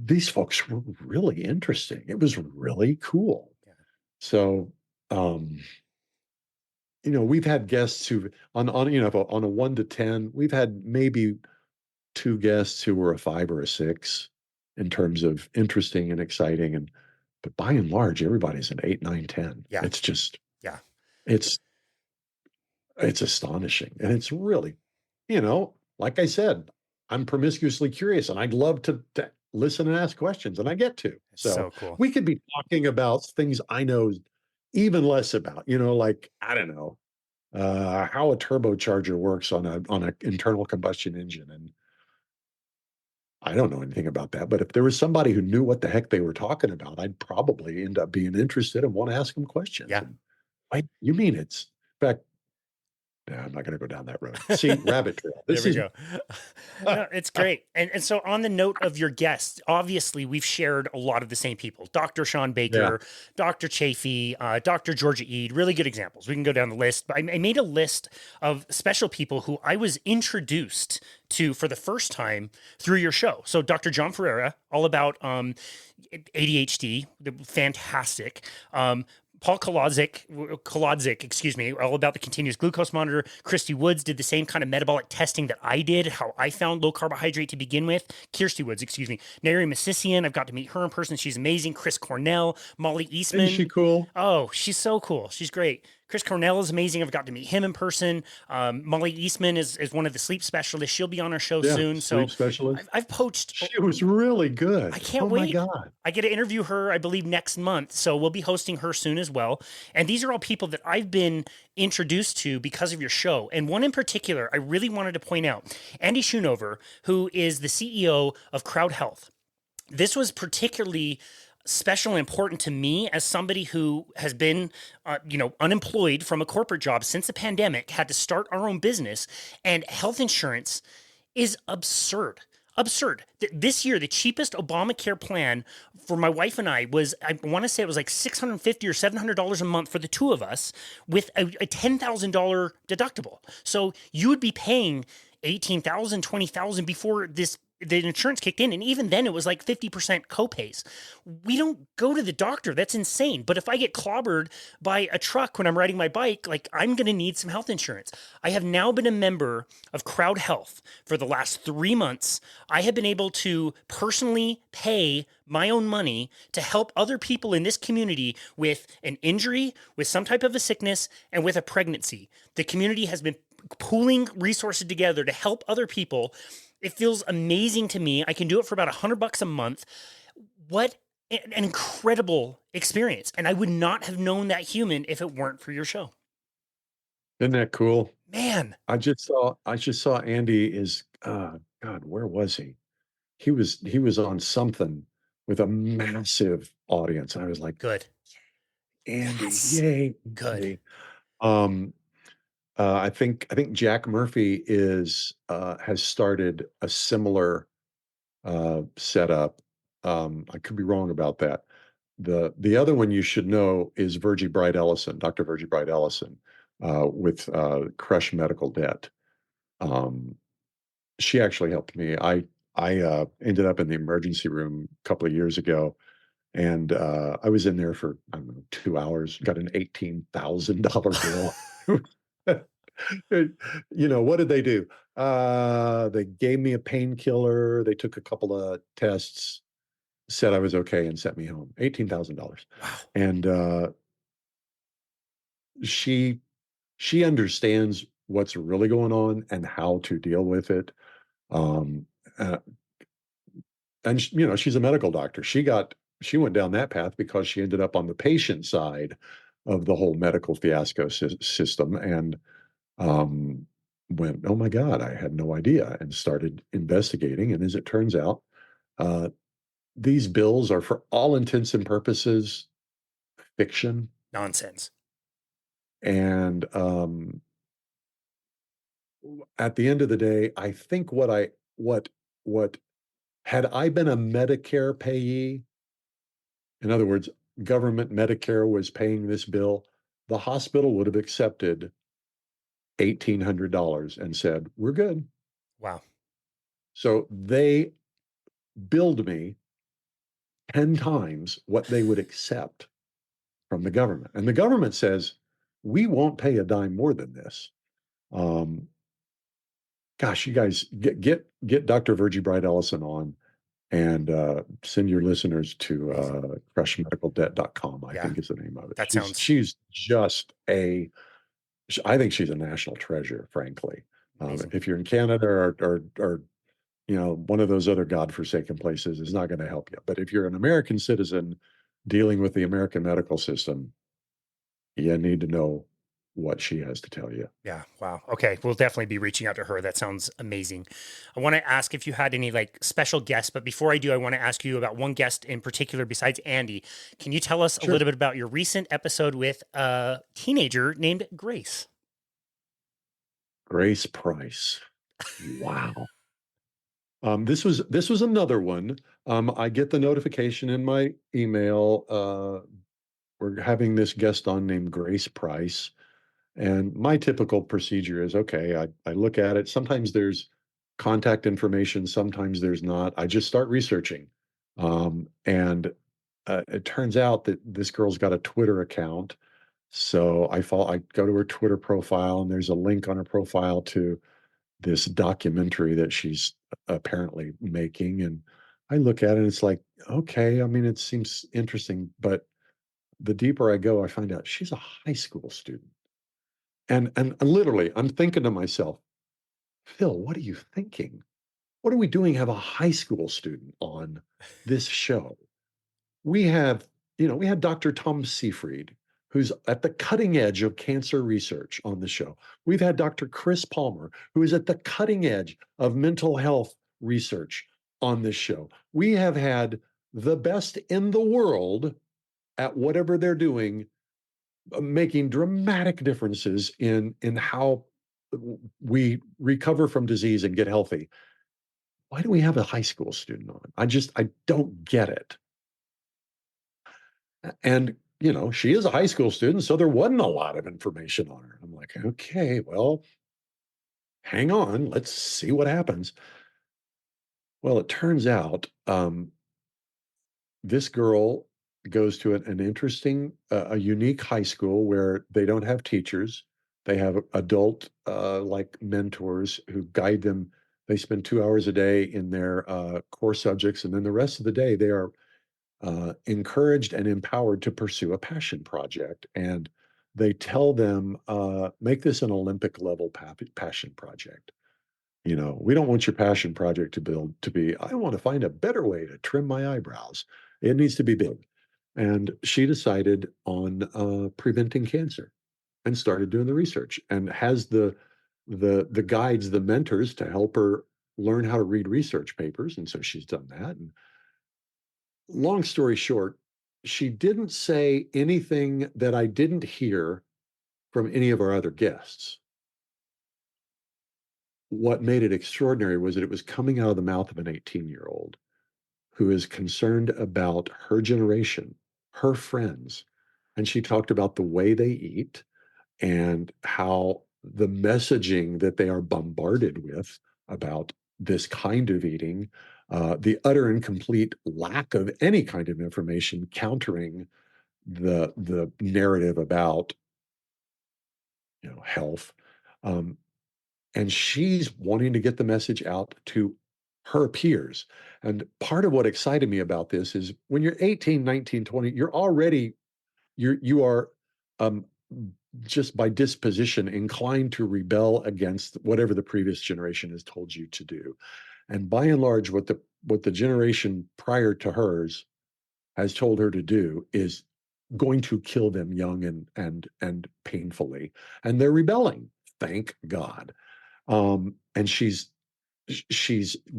[SPEAKER 2] these folks were really interesting. It was really cool.
[SPEAKER 1] Yeah.
[SPEAKER 2] So, um, we've had guests who on a 1 to 10, we've had maybe 2 guests who were a 5 or a 6 in terms of interesting and exciting, but by and large, everybody's an 8, 9, 10.
[SPEAKER 1] Yeah.
[SPEAKER 2] It's just
[SPEAKER 1] Yeah.
[SPEAKER 2] it's it's astonishing, and it's really, like I said, I'm promiscuously curious, and I'd love to listen and ask questions, and I get to.
[SPEAKER 1] It's
[SPEAKER 2] So,
[SPEAKER 1] so cool.
[SPEAKER 2] we could be talking about things I know even less about, like, I don't know, how a turbocharger works on a internal combustion engine, and I don't know anything about that, but if there was somebody who knew what the heck they were talking about, I'd probably end up being interested and wanna ask them questions,
[SPEAKER 1] Yeah.
[SPEAKER 2] and, "Wait, you mean it's" in fact, no, I'm not gonna go down that road. See, rabbit trail.
[SPEAKER 1] There
[SPEAKER 2] This
[SPEAKER 1] we
[SPEAKER 2] is
[SPEAKER 1] go. No, it's great. And so on the note of your guests, obviously we've shared a lot of the same people. Dr. Sean
[SPEAKER 2] Yeah.
[SPEAKER 1] Baker, Dr. Chafee, Dr. Georgia Eade, really good examples. We can go down the list, but I made a list of special people who I was introduced to for the first time through your show. So Dr. John Ferreira, all about ADHD, fantastic. Paul Kolodzik, excuse me, all about the continuous glucose monitor. Christy Woods did the same kind of metabolic testing that I did, how I found low carbohydrate to begin with. Kirsty Woods, excuse me. Nary Massisian, I've got to meet her in person. She's amazing. Chris Cornell, Molly
[SPEAKER 2] Isn't
[SPEAKER 1] Eastman.
[SPEAKER 2] she cool?
[SPEAKER 1] Oh, she's so cool. She's great. Chris Cornell is amazing. I've got to meet him in person. Molly Eastman is one of the sleep specialists. She'll be on our show
[SPEAKER 2] Yeah,
[SPEAKER 1] soon. So
[SPEAKER 2] sleep specialist.
[SPEAKER 1] I've poached.
[SPEAKER 2] She was really good.
[SPEAKER 1] I can't
[SPEAKER 2] Oh my
[SPEAKER 1] wait.
[SPEAKER 2] god.
[SPEAKER 1] I get to interview her, I believe, next month. So we'll be hosting her soon as well. And these are all people that I've been introduced to because of your show. And one in particular, I really wanted to point out Andy Schoonover, who is the CEO of Crowd Health. This was particularly special and important to me as somebody who has been, unemployed from a corporate job since the pandemic, had to start our own business, and health insurance is absurd. Absurd. This year, the cheapest Obamacare plan for my wife and I was, I want to say it was like $650 or $700 a month for the two of us with a $10,000 deductible. So you would be paying 18,000, 20,000 before the insurance kicked in, and even then it was like 50% copays. We don't go to the doctor. That's insane. But if I get clobbered by a truck when I'm riding my bike, like, I'm going to need some health insurance. I have now been a member of Crowd Health for the last 3 months. I have been able to personally pay my own money to help other people in this community with an injury, with some type of a sickness, and with a pregnancy. The community has been pooling resources together to help other people. It feels amazing to me. I can do it for about $100 a month. What an incredible experience. And I would not have known that human if it weren't for your show.
[SPEAKER 2] Isn't that cool?
[SPEAKER 1] Man,
[SPEAKER 2] I just saw Andy is God, where was he? He was on something with a massive audience. And I was like,
[SPEAKER 1] good.
[SPEAKER 2] Andy,
[SPEAKER 1] Yes,
[SPEAKER 2] yay,
[SPEAKER 1] good.
[SPEAKER 2] Andy. Um, I think Jack Murphy has started a similar setup. I could be wrong about that. The other one you should know is Virgie Bright Ellison, Dr. Virgie Bright Ellison, with Crush Medical Debt. Um, she actually helped me. I ended up in the emergency room a couple of years ago, and I was in there for, I don't know, 2 hours. Got an $18,000 bill. What did they do? They gave me a painkiller. They took a couple of tests, said I was okay, and sent me home. $18,000.
[SPEAKER 1] Wow.
[SPEAKER 2] And she she understands what's really going on and how to deal with it. Um, uh, and she's a medical doctor. She went down that path because she ended up on the patient side of the whole medical fiasco system, and um, went, oh my God, I had no idea, and started investigating. And as it turns out, uh, these bills are, for all intents and purposes, fiction.
[SPEAKER 1] Nonsense.
[SPEAKER 2] And at the end of the day, I think what had I been a Medicare payee, in other words, government Medicare was paying this bill, the hospital would have accepted $1,800 and said, we're good.
[SPEAKER 1] Wow.
[SPEAKER 2] So they billed me 10 times what they would accept from the government. And the government says, we won't pay a dime more than this. Um, Gosh, you guys get Dr. Virgie Bright Ellison on, and send your listeners to
[SPEAKER 1] Amazing.
[SPEAKER 2] crushmedicaldebt.com, I
[SPEAKER 1] Yeah.
[SPEAKER 2] think is the name of it.
[SPEAKER 1] That
[SPEAKER 2] She's
[SPEAKER 1] sounds
[SPEAKER 2] she's just I think she's a national treasure, frankly.
[SPEAKER 1] amazing.
[SPEAKER 2] If you're in Canada or one of those other godforsaken places, is not going to help you. But if you're an American citizen dealing with the American medical system, you need to know what she has to tell you.
[SPEAKER 1] Yeah. Wow. Okay. We'll definitely be reaching out to her. That sounds amazing. I want to ask if you had any like special guests, but before I do, I want to ask you about one guest in particular besides Andy. Can you tell us a
[SPEAKER 2] Sure.
[SPEAKER 1] little bit about your recent episode with a teenager named Grace?
[SPEAKER 2] Grace Price. Wow. This was another one. I get the notification in my email. We're having this guest on named Grace Price. And my typical procedure is, okay, I look at it. Sometimes there's contact information, sometimes there's not. I just start researching. And it turns out that this girl's got a Twitter account. So I go to her Twitter profile, and there's a link on her profile to this documentary that she's apparently making. And I look at it and it's like, okay, I mean, it seems interesting, but the deeper I go, I find out she's a high school student. And literally, I'm thinking to myself, Phil, what are you thinking? What are we doing? Have a high school student on this show? We have, we had Dr. Tom Seyfried, who's at the cutting edge of cancer research on the show. We've had Dr. Chris Palmer, who is at the cutting edge of mental health research on this show. We have had the best in the world at whatever they're doing, making dramatic differences in how we recover from disease and get healthy. Why do we have a high school student on? I don't get it. And, she is a high school student, so there wasn't a lot of information on her. I'm like, okay, well, hang on, let's see what happens. Well, it turns out this girl goes to an interesting, a unique high school where they don't have teachers. They have adult like mentors who guide them. They spend 2 hours a day in their core subjects, and then the rest of the day they are encouraged and empowered to pursue a passion project. And they tell them, make this an Olympic level passion project. We don't want your passion project to be, I want to find a better way to trim my eyebrows. It needs to be big. And she decided on preventing cancer and started doing the research, and has the guides, the mentors to help her learn how to read research papers. And so she's done that. And long story short, she didn't say anything that I didn't hear from any of our other guests. What made it extraordinary was that it was coming out of the mouth of an 18-year-old who is concerned about her generation, her friends. And she talked about the way they eat and how the messaging that they are bombarded with about this kind of eating, the utter and complete lack of any kind of information countering the narrative about health. Um, and she's wanting to get the message out to her peers. And part of what excited me about this is when you're 18, 19, 20, you are um, just by disposition inclined to rebel against whatever the previous generation has told you to do. And by and large, what the generation prior to hers has told her to do is going to kill them young and painfully. And they're rebelling, thank God. And she's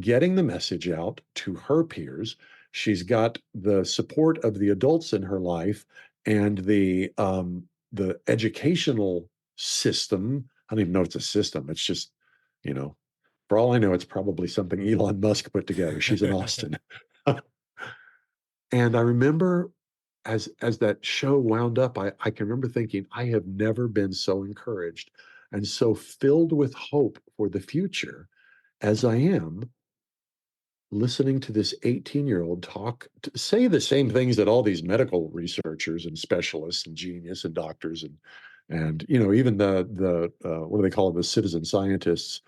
[SPEAKER 2] getting the message out to her peers. She's got the support of the adults in her life and the educational system. I don't even know if it's a system. It's just, you know, for all I know, it's probably something Elon Musk put together. She's in Austin. And I remember as that show wound up, I can remember thinking, I have never been so encouraged and so filled with hope for the future as I am listening to this 18-year-old say the same things that all these medical researchers and specialists and genius and doctors and even the what do they call it, the citizen scientists,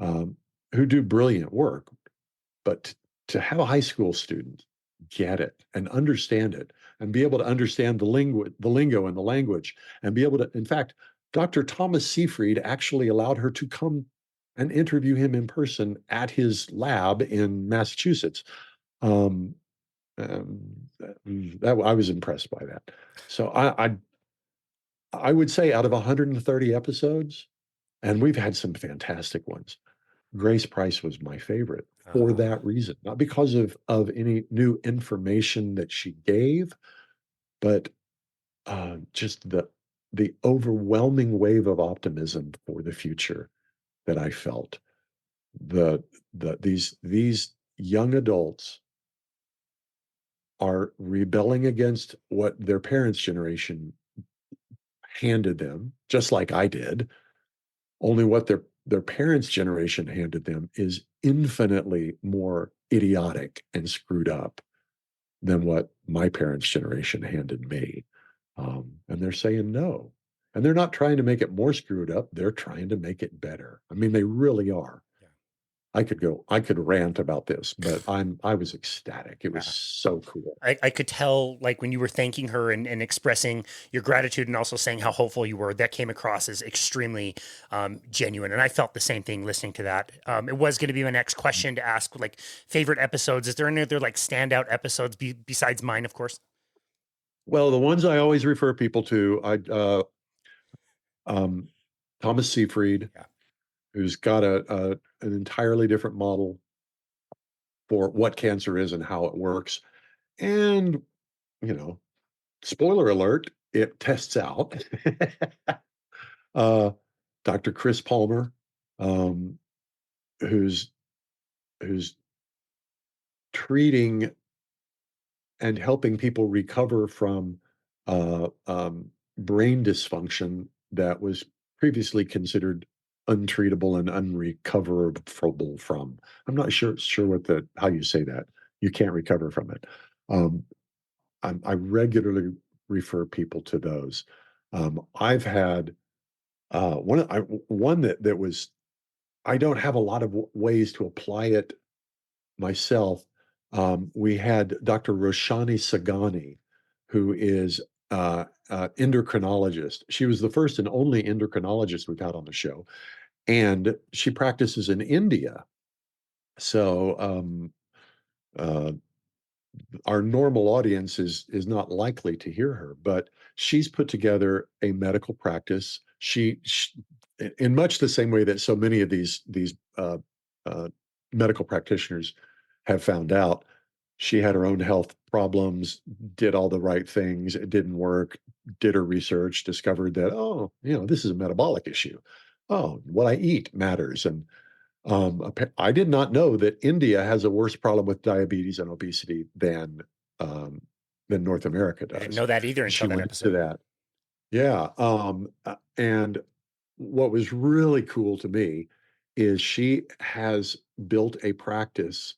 [SPEAKER 2] um, who do brilliant work. But to have a high school student get it and understand it and be able to understand the lingo and the language and be able to, in fact, Dr. Thomas Seyfried actually allowed her to come and interview him in person at his lab in Massachusetts. Um, um, that I was impressed by that. So I would say out of 130 episodes, and we've had some fantastic ones, Grace Price was my favorite for
[SPEAKER 1] Ah,
[SPEAKER 2] that reason, not because of any new information that she gave, but just the overwhelming wave of optimism for the future that I felt. These young adults are rebelling against what their parents' generation handed them, just like I did. Only what their parents' generation handed them is infinitely more idiotic and screwed up than what my parents' generation handed me. And they're saying no. And they're not trying to make it more screwed up. They're trying to make it better. I mean, they really are.
[SPEAKER 1] yeah.
[SPEAKER 2] I could rant about this, but I was ecstatic. It was
[SPEAKER 1] Yeah.
[SPEAKER 2] so cool.
[SPEAKER 1] I could tell, like, when you were thanking her and expressing your gratitude and also saying how hopeful you were, that came across as extremely genuine. And I felt the same thing listening to that. It was going to be my next question to ask, like, favorite episodes. Is there any other, like, standout episodes besides mine, of course?
[SPEAKER 2] Well, the ones I always refer people to, um, Thomas Seyfried,
[SPEAKER 1] Yeah.
[SPEAKER 2] who's got an entirely different model for what cancer is and how it works. And, you know, spoiler alert, it tests out. uh, Dr. Chris Palmer, um, who's who's treating and helping people recover from brain dysfunction that was previously considered untreatable and unrecoverable from. I'm not sure what the how you say that. You can't recover from it. Um, I regularly refer people to those. I've had one that was I don't have a lot of ways to apply it myself. We had Dr. Roshani Sagani, who is endocrinologist. She was the first and only endocrinologist we've had on the show, and she practices in India. So uh, our normal audience is not likely to hear her, but she's put together a medical practice. She in much the same way that so many of these uh, medical practitioners have found out, she had her own health problems, did all the right things, it didn't work, did her research, discovered that, oh, this is a metabolic issue. Oh, what I eat matters. And I did not know that India has a worse problem with diabetes and obesity um, than North America
[SPEAKER 1] I didn't
[SPEAKER 2] does.
[SPEAKER 1] know that either
[SPEAKER 2] She
[SPEAKER 1] until that
[SPEAKER 2] went into
[SPEAKER 1] episode.
[SPEAKER 2] that. Yeah. And what was really cool to me is she has built a practice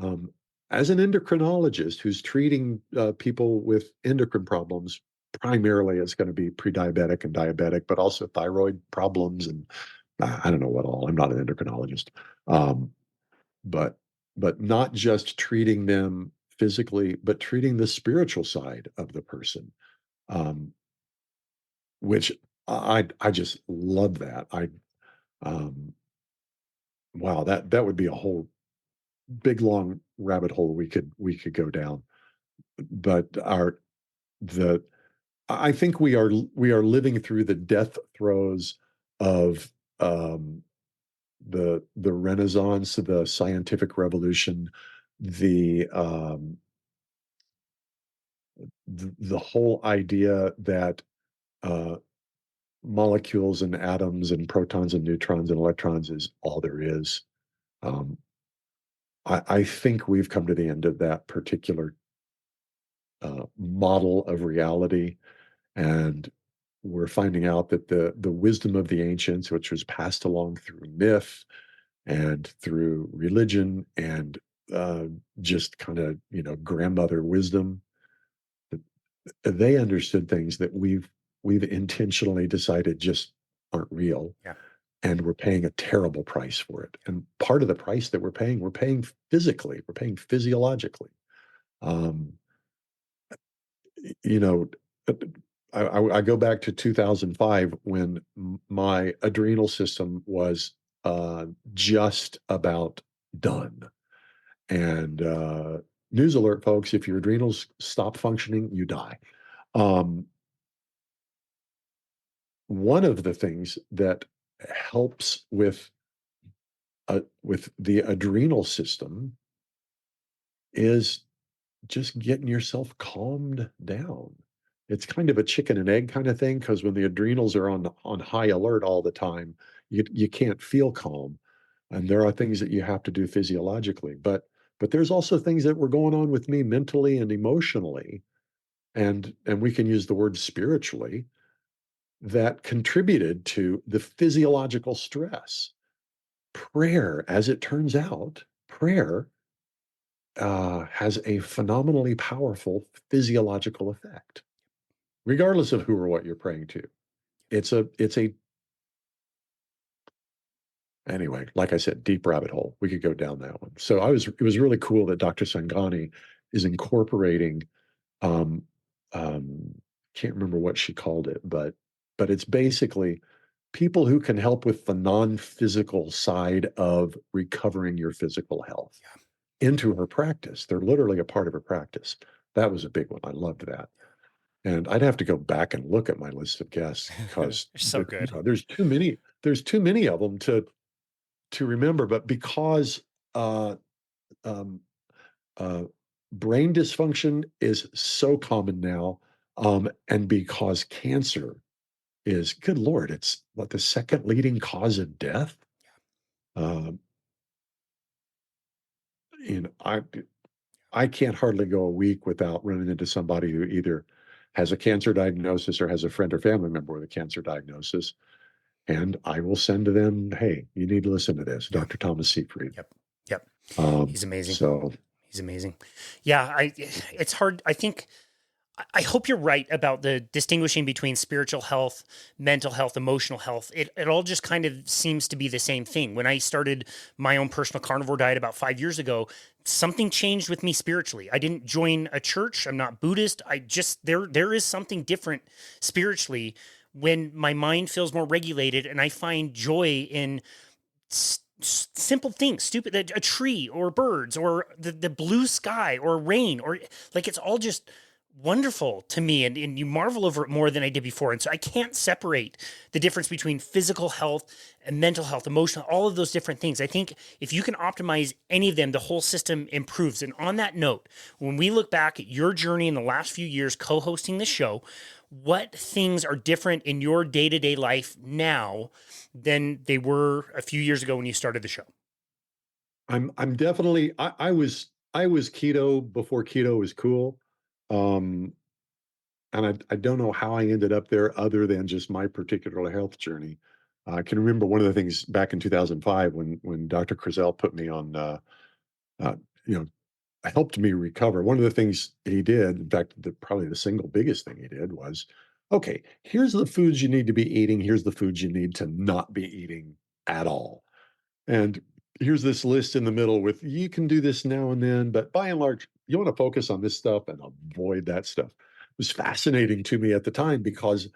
[SPEAKER 2] um, as an endocrinologist who's treating people with endocrine problems. Primarily, it's going to be pre-diabetic and diabetic, but also thyroid problems and I don't know what all. I'm not an endocrinologist. Um, but not just treating them physically, but treating the spiritual side of the person, um, which I just love that. Um, wow, that would be a whole big long rabbit hole we could go down. But the I think we are living through the death throes of um, the Renaissance, the scientific revolution, the the whole idea that uh, molecules and atoms and protons and neutrons and electrons is all there is. Um, I think we've come to the end of that particular model of reality, and we're finding out that the wisdom of the ancients, which was passed along through myth and through religion and uh, just kind of grandmother wisdom, they understood things that we've intentionally decided just aren't real,
[SPEAKER 1] Yeah.
[SPEAKER 2] and we're paying a terrible price for it. And part of the price that we're paying physically, we're paying physiologically. Um, you know, uh, I go back to 2005 when my adrenal system was just about done. And news alert, folks, if your adrenals stop functioning, you die. Um, One of the things that helps with the adrenal system is just getting yourself calmed down. It's kind of a chicken and egg kind of thing, because when the adrenals are on high alert all the time, you can't feel calm. And there are things that you have to do physiologically, but there's also things that were going on with me mentally and emotionally, and we can use the word spiritually, that contributed to the physiological stress. Prayer, as it turns out, prayer has a phenomenally powerful physiological effect, regardless of who or what you're praying to. It's a anyway, like I said, deep rabbit hole. We could go down that one. So it was really cool that Dr. Sangani is incorporating um um can't remember what she called it, but it's basically people who can help with the non-physical side of recovering your physical health into her practice. They're literally a part of her practice. That was a big one. I loved that. And I'd have to go back and look at my list of guests
[SPEAKER 1] They're
[SPEAKER 2] because
[SPEAKER 1] so good.
[SPEAKER 2] there's too many. There's too many of them to remember. But because uh, um, uh, brain dysfunction is so common now, and because cancer is, good Lord, it's what, the second leading cause of death. Um, you know, I can't hardly go a week without running into somebody who either has a cancer diagnosis or has a friend or family member with a cancer diagnosis. And I will send to them, hey, you need to listen to this,
[SPEAKER 1] Yeah.
[SPEAKER 2] Dr. Thomas Seyfried.
[SPEAKER 1] Yep. Yep.
[SPEAKER 2] Um,
[SPEAKER 1] He's amazing.
[SPEAKER 2] so
[SPEAKER 1] He's amazing. Yeah, it's hard. I think I hope you're right about the distinguishing between spiritual health, mental health, emotional health. It all just kind of seems to be the same thing. When I started my own personal carnivore diet about 5 years ago, something changed with me spiritually. I didn't join a church. I'm not Buddhist. I just there is something different spiritually when my mind feels more regulated and I find joy in simple things, stupid, a tree or birds or the blue sky or rain, or like it's all just wonderful to me, and you marvel over it more than I did before. And so I can't separate the difference between physical health and mental health, emotional, all of those different things. I think if you can optimize any of them, the whole system improves. And on that note, when we look back at your journey in the last few years co-hosting this show, what things are different in your day-to-day life now than they were a few years ago when you started the show?
[SPEAKER 2] I'm definitely I was keto before keto was cool. Um, and I don't know how I ended up there other than just my particular health journey. I can remember one of the things back in 2005 when Dr. Crizell put me on, uh, you know, helped me recover. One of the things he did, in fact, probably the single biggest thing he did was, okay, here's the foods you need to be eating. Here's the foods you need to not be eating at all. And here's this list in the middle with you can do this now and then, but by and large, you want to focus on this stuff and avoid that stuff. It was fascinating to me at the time because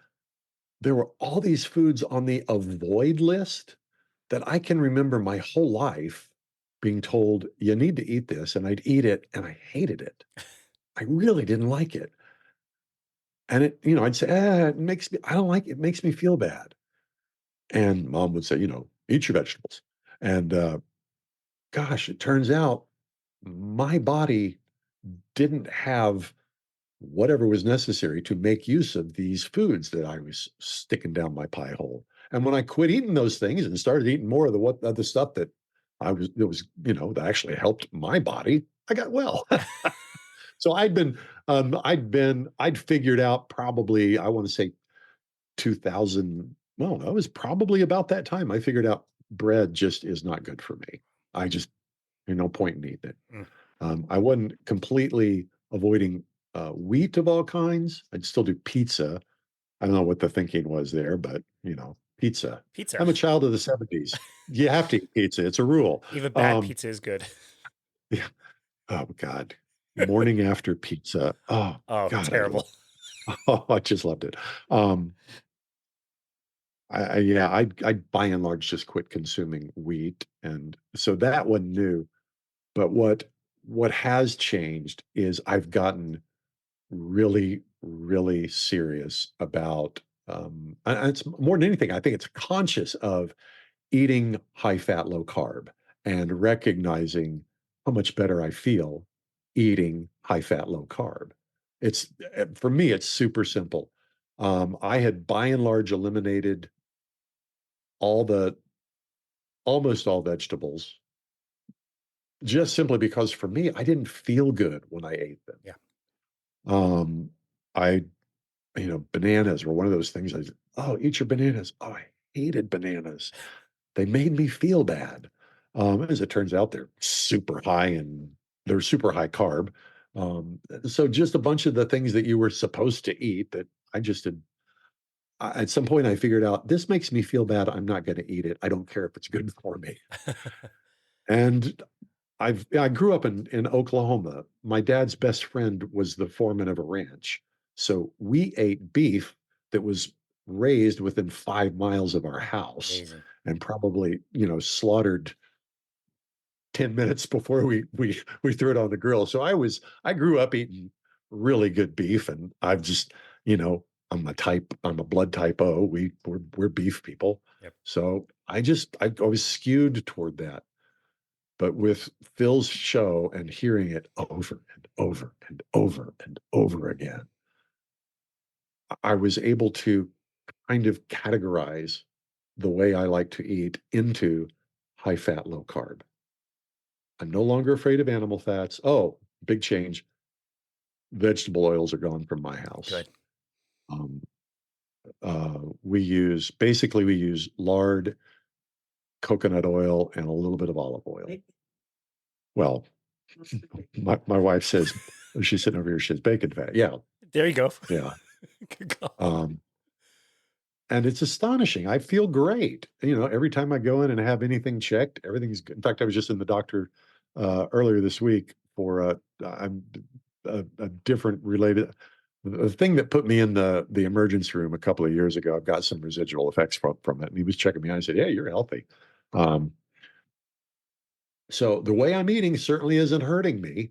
[SPEAKER 2] there were all these foods on the avoid list that I can remember my whole life being told, you need to eat this. And I'd eat it and I hated it. I really didn't like it. And I'd say, I don't like it. It makes me feel bad. And mom would say, eat your vegetables. And gosh, it turns out my body didn't have whatever was necessary to make use of these foods that I was sticking down my pie hole. And when I quit eating those things and started eating more of the stuff that that actually helped my body, I got well. So I'd figured out probably, I want to say 2000. Well, that was probably about that time. I figured out bread just is not good for me. There's no point in eating it.
[SPEAKER 1] Mm.
[SPEAKER 2] I wasn't completely avoiding wheat of all kinds. I'd still do pizza. I don't know what the thinking was there, but pizza.
[SPEAKER 1] Pizza.
[SPEAKER 2] I'm a child of the 70s. You have to eat pizza. It's a rule.
[SPEAKER 1] Even bad pizza is good.
[SPEAKER 2] Yeah. Oh God. Morning after pizza. Oh
[SPEAKER 1] Oh,
[SPEAKER 2] God,
[SPEAKER 1] terrible.
[SPEAKER 2] I just loved it. Um, yeah, I by and large just quit consuming wheat, and so that one new. But what has changed is I've gotten really, really serious about, and it's more than anything, I think it's conscious of eating high fat, low carb and recognizing how much better I feel eating high fat, low carb. For me, it's super simple. I had by and large eliminated all the almost all vegetables just simply because for me, I didn't feel good when I ate them.
[SPEAKER 1] Yeah.
[SPEAKER 2] Um, I bananas were one of those things. Oh, eat your bananas. Oh, I hated bananas. They made me feel bad. As it turns out, they're super high carb. So just a bunch of the things that you were supposed to eat that I just did. At some point, I figured out this makes me feel bad. I'm not going to eat it. I don't care if it's good for me. And I grew up in Oklahoma. My dad's best friend was the foreman of a ranch. So we ate beef that was raised within 5 miles of our house
[SPEAKER 1] Amazing.
[SPEAKER 2] and probably, slaughtered 10 minutes before we threw it on the grill. So I grew up eating really good beef, and I've just, I'm a blood type O. We're beef people.
[SPEAKER 1] Yep.
[SPEAKER 2] So I was skewed toward that. But with Phil's show and hearing it over and over and over and over again, I was able to kind of categorize the way I like to eat into high fat, low carb. I'm no longer afraid of animal fats. Oh, big change. Vegetable oils are gone from my house.
[SPEAKER 1] Good.
[SPEAKER 2] Um, we use lard, coconut oil, and a little bit of olive oil. Well, my wife says, she's sitting over here, she says bacon fat. Yeah.
[SPEAKER 1] There you go.
[SPEAKER 2] Yeah.
[SPEAKER 1] Good call.
[SPEAKER 2] And it's astonishing. I feel great. Every time I go in and have anything checked, everything's good. In fact, I was just in the doctor earlier this week for a different related. The thing that put me in the emergency room a couple of years ago, I've got some residual effects from it. And he was checking me out. I said, "Yeah, you're healthy." Um, so the way I'm eating certainly isn't hurting me.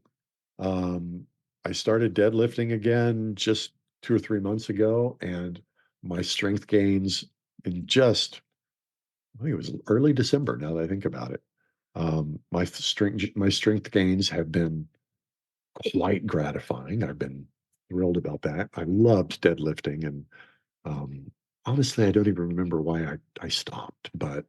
[SPEAKER 2] Um, I started deadlifting again just 2 or 3 months ago, and my strength gains in I think it was early December. Now that I think about it, my strength gains have been quite gratifying. I've been thrilled about that. I loved deadlifting, and honestly, I don't even remember why I stopped. But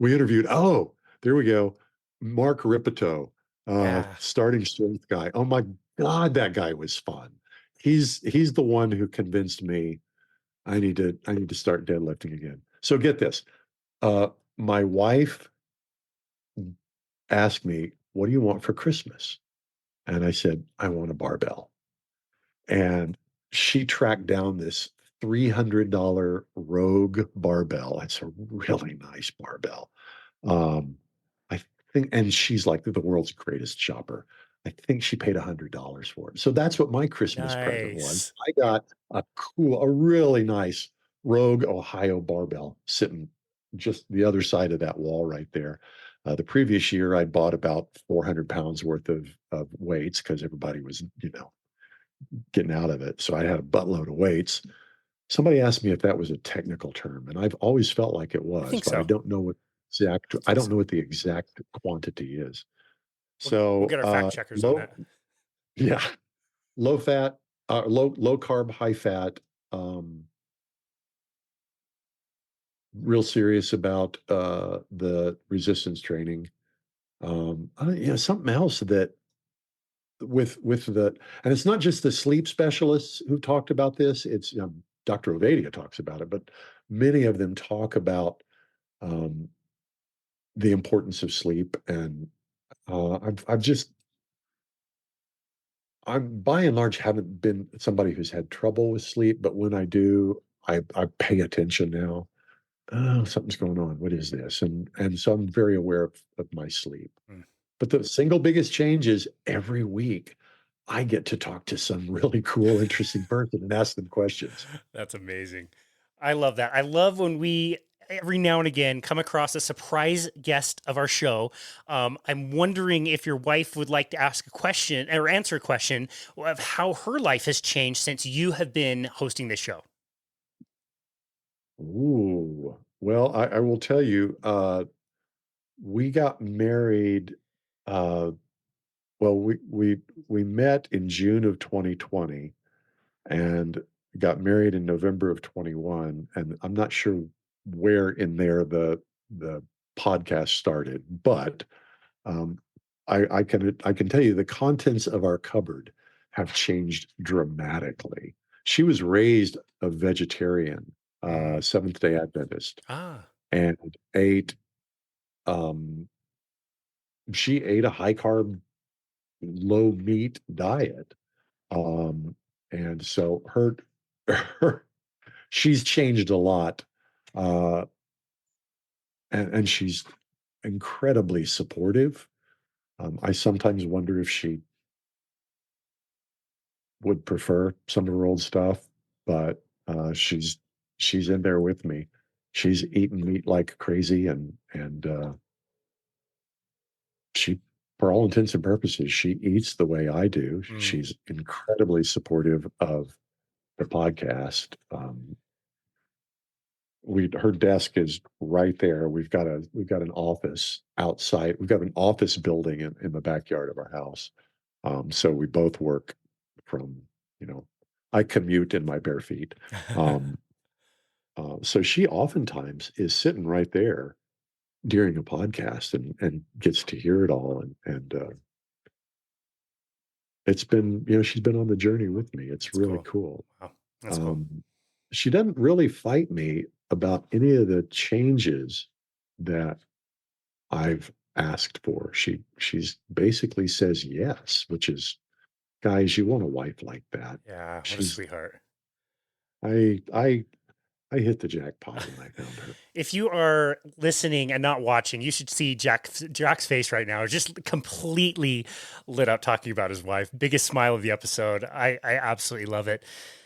[SPEAKER 2] we interviewed. Oh, there we go. Mark Ripito,
[SPEAKER 1] Yeah.
[SPEAKER 2] starting strength guy. Oh my God, that guy was fun. He's the one who convinced me I need to start deadlifting again. So get this. My wife asked me, "What do you want for Christmas?" And I said, "I want a barbell." And she tracked down this $300 Rogue barbell. It's a really nice barbell. Um, I think, and she's like the world's greatest shopper. I think she paid $100 for it. So that's what my Christmas present was.
[SPEAKER 1] Nice.
[SPEAKER 2] I got a really nice Rogue Ohio barbell sitting just the other side of that wall right there. The previous year, I bought about 400 pounds worth of weights because everybody was, getting out of it. So I had a buttload of weights. Somebody asked me if that was a technical term, and I've always felt like it
[SPEAKER 1] I
[SPEAKER 2] was,
[SPEAKER 1] think
[SPEAKER 2] but I
[SPEAKER 1] so.
[SPEAKER 2] don't know what I
[SPEAKER 1] Think
[SPEAKER 2] don't
[SPEAKER 1] so.
[SPEAKER 2] know what the exact quantity is.
[SPEAKER 1] We'll
[SPEAKER 2] So
[SPEAKER 1] get our fact checkers on that.
[SPEAKER 2] yeah, low fat, low carb, high fat. Um, Real serious about the resistance training. Something else that with the and it's not just the sleep specialists who talked about this. It's Dr. Ovadia talks about it, but many of them talk about um, the importance of sleep. And I've just I'm by and large haven't been somebody who's had trouble with sleep, but when I do, I pay attention now. Oh, something's going on. What is this? And so I'm very aware of my sleep.
[SPEAKER 1] Mm.
[SPEAKER 2] But the single biggest change is every week I get to talk to some really cool, interesting person and ask them questions.
[SPEAKER 1] That's amazing. I love that. I love when we every now and again come across a surprise guest of our show. I'm wondering if your wife would like to ask a question or answer a question of how her life has changed since you have been hosting this show.
[SPEAKER 2] Ooh. Well, I will tell you, we got married. Uh, well, we met in June of 2020 and got married in November of 21. And I'm not sure where in there the podcast started, but um, I can tell you the contents of our cupboard have changed dramatically. She was raised a vegetarian,
[SPEAKER 1] Mm.
[SPEAKER 2] Seventh Day Adventist,
[SPEAKER 1] Ah.
[SPEAKER 2] and ate. Um, she ate a high carb, low meat diet, um, and so her she's changed a lot, uh, and she's incredibly supportive. I sometimes wonder if she would prefer some of her old stuff, but she's in there with me. She's eating meat like crazy, and she, for all intents and purposes, she eats the way I do.
[SPEAKER 1] Mm.
[SPEAKER 2] She's incredibly supportive of the podcast. We Her desk is right there. We've got an office outside. We've got an office building in the backyard of our house. So we both work from, you know, I commute in my bare feet. Um, so she oftentimes is sitting right there during a podcast and gets to hear it all. And it's been, she's been on the journey with me. It's
[SPEAKER 1] That's
[SPEAKER 2] really
[SPEAKER 1] cool.
[SPEAKER 2] cool.
[SPEAKER 1] Wow. That's cool.
[SPEAKER 2] Um, she doesn't really fight me about any of the changes that I've asked for. She's basically says yes, which is, guys, you want a wife like that.
[SPEAKER 1] Yeah. What a
[SPEAKER 2] She's
[SPEAKER 1] sweetheart.
[SPEAKER 2] I I I hit the jackpot when I found her.
[SPEAKER 1] If you are listening and not watching, you should see Jack's face right now. It's just completely lit up talking about his wife. Biggest smile of the episode. I absolutely love it.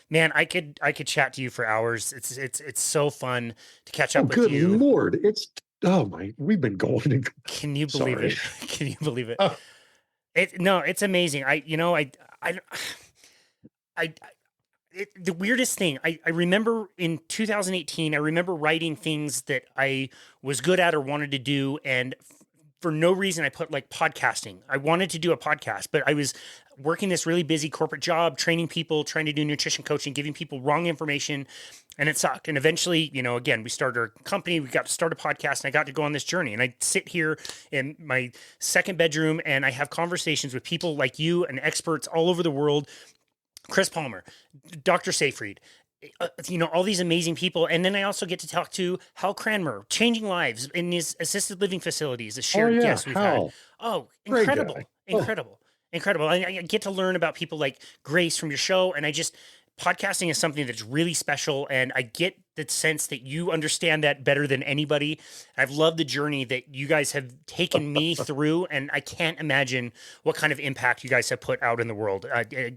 [SPEAKER 1] Man, I could chat to you for hours. It's so fun to catch
[SPEAKER 2] Oh,
[SPEAKER 1] up with
[SPEAKER 2] good
[SPEAKER 1] you.
[SPEAKER 2] Lord. Oh my, we've been going and
[SPEAKER 1] Can you believe
[SPEAKER 2] sorry.
[SPEAKER 1] it? Can you believe it?
[SPEAKER 2] Oh,
[SPEAKER 1] No, it's amazing. I, I the weirdest thing, I remember in 2018, I remember writing things that I was good at or wanted to do. And for no reason, I put like podcasting. I wanted to do a podcast, but I was working this really busy corporate job, training people, trying to do nutrition coaching, giving people wrong information. And it sucked. And eventually, again, we started our company. We got to start a podcast and I got to go on this journey. And I sit here in my second bedroom and I have conversations with people like you and experts all over the world. Chris Palmer, Dr. Seyfried, all these amazing people. And then I also get to talk to Hal Cranmer, changing lives in his assisted living facilities, a
[SPEAKER 2] oh
[SPEAKER 1] shared
[SPEAKER 2] yeah,
[SPEAKER 1] guest we've had.
[SPEAKER 2] Hal,
[SPEAKER 1] Oh,
[SPEAKER 2] great guy.
[SPEAKER 1] incredible,
[SPEAKER 2] Oh,
[SPEAKER 1] incredible, incredible. I get to learn about people like Grace from your show. And I just, podcasting is something that's really special, and I get the sense that you understand that better than anybody. I've loved the journey that you guys have taken me through, and I can't imagine what kind of impact you guys have put out in the world.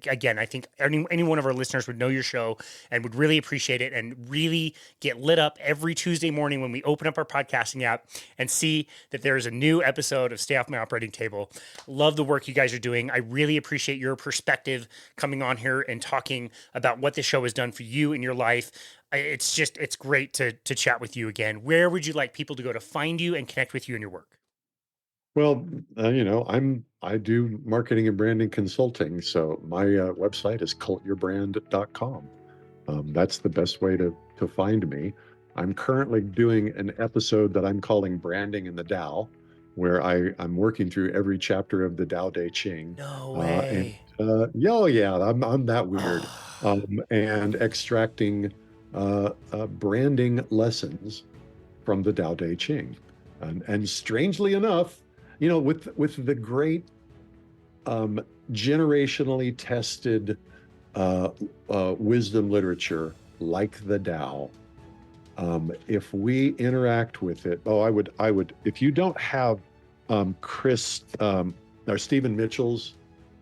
[SPEAKER 1] Again, I think any one of our listeners would know your show and would really appreciate it, and really get lit up every Tuesday morning when we open up our podcasting app and see that there is a new episode of Stay Off My Operating Table. Love the work you guys are doing. I really appreciate your perspective coming on here and talking about what this show has done for you in your life. It's great to chat with you again. Where would you like people to go to find you and connect with you in your work?
[SPEAKER 2] Well, I do marketing and branding consulting, so my website is cultyourbrand.com. That's the best way to find me. I'm currently doing an episode that I'm calling Branding in the Tao, where I'm working through every chapter of the Tao Te Ching.
[SPEAKER 1] No way.
[SPEAKER 2] I'm that weird. And extracting branding lessons from the Tao Te Ching. And strangely enough, with the great generationally tested wisdom literature like the Tao, if we interact with it, I would, if you don't have Chris or Stephen Mitchell's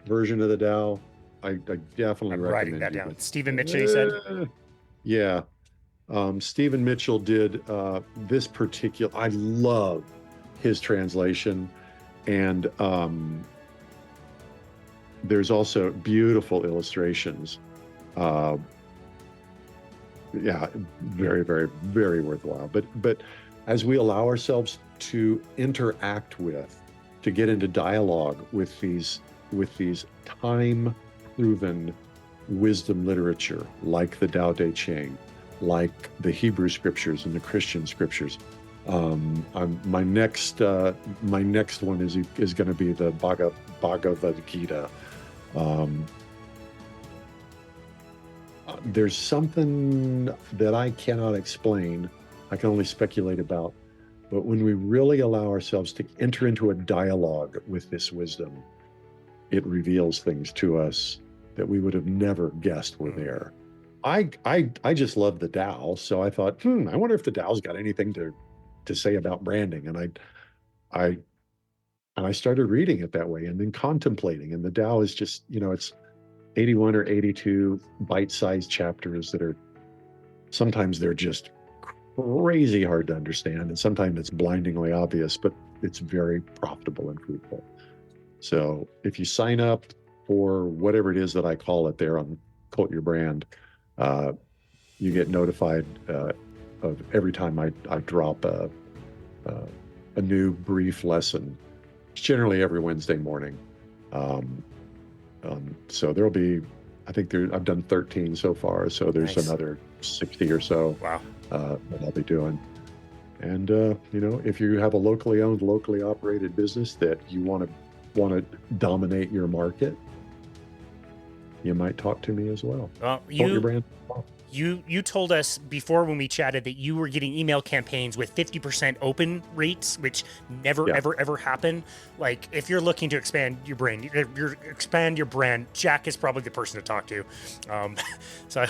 [SPEAKER 2] version of the Tao, I definitely
[SPEAKER 1] I'm
[SPEAKER 2] recommend
[SPEAKER 1] writing that
[SPEAKER 2] you.
[SPEAKER 1] down. Stephen Mitchell, you said?
[SPEAKER 2] Yeah. Stephen Mitchell did this particular, I love his translation. And there's also beautiful illustrations. Very, very, very worthwhile. But as we allow ourselves to interact with, to get into dialogue with these time-proven wisdom literature, like the Tao Te Ching, like the Hebrew scriptures and the Christian scriptures. My next one is going to be the Bhagavad Gita. There's something that I cannot explain. I can only speculate about. But when we really allow ourselves to enter into a dialogue with this wisdom, it reveals things to us that we would have never guessed were there. I just love the Tao, so I thought, I wonder if the Tao's got anything to say about branding, and I started reading it that way, and then contemplating. And the Tao is just, it's 81 or 82 bite-sized chapters that are sometimes they're just crazy hard to understand, and sometimes it's blindingly obvious, but it's very profitable and fruitful. So if you sign up for whatever it is that I call it there on Cult Your Brand, you get notified of every time I drop a new brief lesson. It's generally every Wednesday morning. So there'll be, I've done 13 so far, so there's
[SPEAKER 1] Nice.
[SPEAKER 2] another 60 or so.
[SPEAKER 1] Wow.
[SPEAKER 2] That I'll be doing. And if you have a locally owned, locally operated business that you want to dominate your market, you might talk to me as well.
[SPEAKER 1] Well,
[SPEAKER 2] Your brand.
[SPEAKER 1] you told us before when we chatted that you were getting email campaigns with 50% open rates, which never ever happen. Like, if you're looking to expand your brand, Jack is probably the person to talk to. So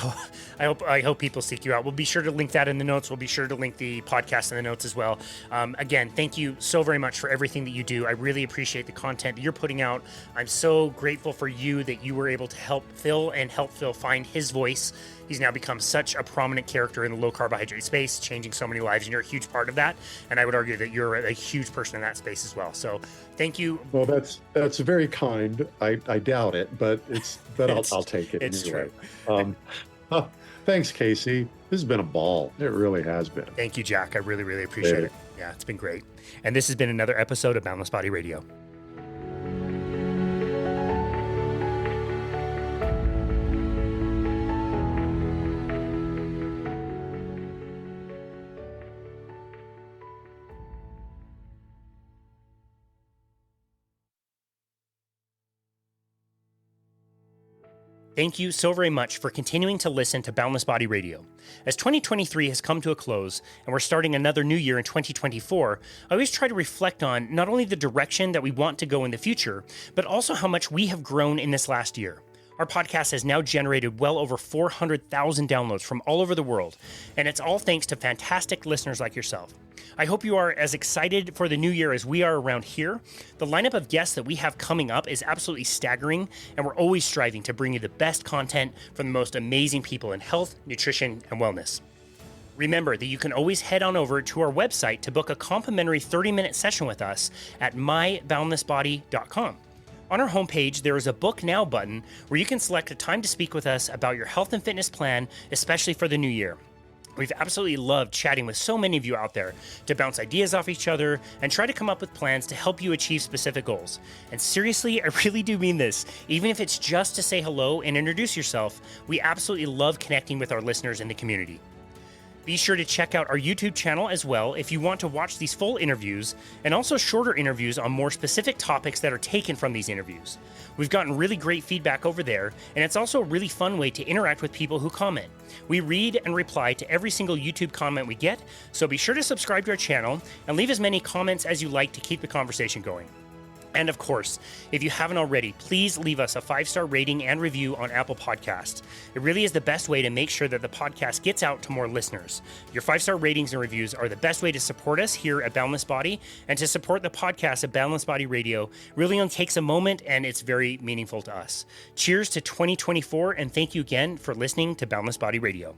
[SPEAKER 1] I hope people seek you out. We'll be sure to link that in the notes. We'll be sure to link the podcast in the notes as well. Again, thank you so very much for everything that you do. I really appreciate the content that you're putting out. I'm so grateful for you that you were able to help Phil find his voice. He's now become such a prominent character in the low carbohydrate space, changing so many lives, and you're a huge part of that. And I would argue that you're a huge person in that space as well. So thank you.
[SPEAKER 2] Well, that's very kind. I doubt it, but I'll take it.
[SPEAKER 1] It's
[SPEAKER 2] anyway.
[SPEAKER 1] true.
[SPEAKER 2] Thanks, Casey. This has been a ball. It really has been.
[SPEAKER 1] Thank you, Jack. I really, really appreciate it. Yeah, it's been great. And this has been another episode of Boundless Body Radio. Thank you so very much for continuing to listen to Boundless Body Radio. As 2023 has come to a close and we're starting another new year in 2024, I always try to reflect on not only the direction that we want to go in the future, but also how much we have grown in this last year. Our podcast has now generated well over 400,000 downloads from all over the world, and it's all thanks to fantastic listeners like yourself. I hope you are as excited for the new year as we are around here. The lineup of guests that we have coming up is absolutely staggering, and we're always striving to bring you the best content from the most amazing people in health, nutrition, and wellness. Remember that you can always head on over to our website to book a complimentary 30-minute session with us at myboundlessbody.com. On our homepage, there is a Book Now button where you can select a time to speak with us about your health and fitness plan, especially for the new year. We've absolutely loved chatting with so many of you out there to bounce ideas off each other and try to come up with plans to help you achieve specific goals. And seriously, I really do mean this. Even if it's just to say hello and introduce yourself, we absolutely love connecting with our listeners in the community. Be sure to check out our YouTube channel as well if you want to watch these full interviews and also shorter interviews on more specific topics that are taken from these interviews. We've gotten really great feedback over there, and it's also a really fun way to interact with people who comment. We read and reply to every single YouTube comment we get, so be sure to subscribe to our channel and leave as many comments as you like to keep the conversation going. And of course, if you haven't already, please leave us a 5-star rating and review on Apple Podcasts. It really is the best way to make sure that the podcast gets out to more listeners. Your 5-star ratings and reviews are the best way to support us here at Boundless Body, and to support the podcast at Boundless Body Radio really only takes a moment, and it's very meaningful to us. Cheers to 2024, and thank you again for listening to Boundless Body Radio.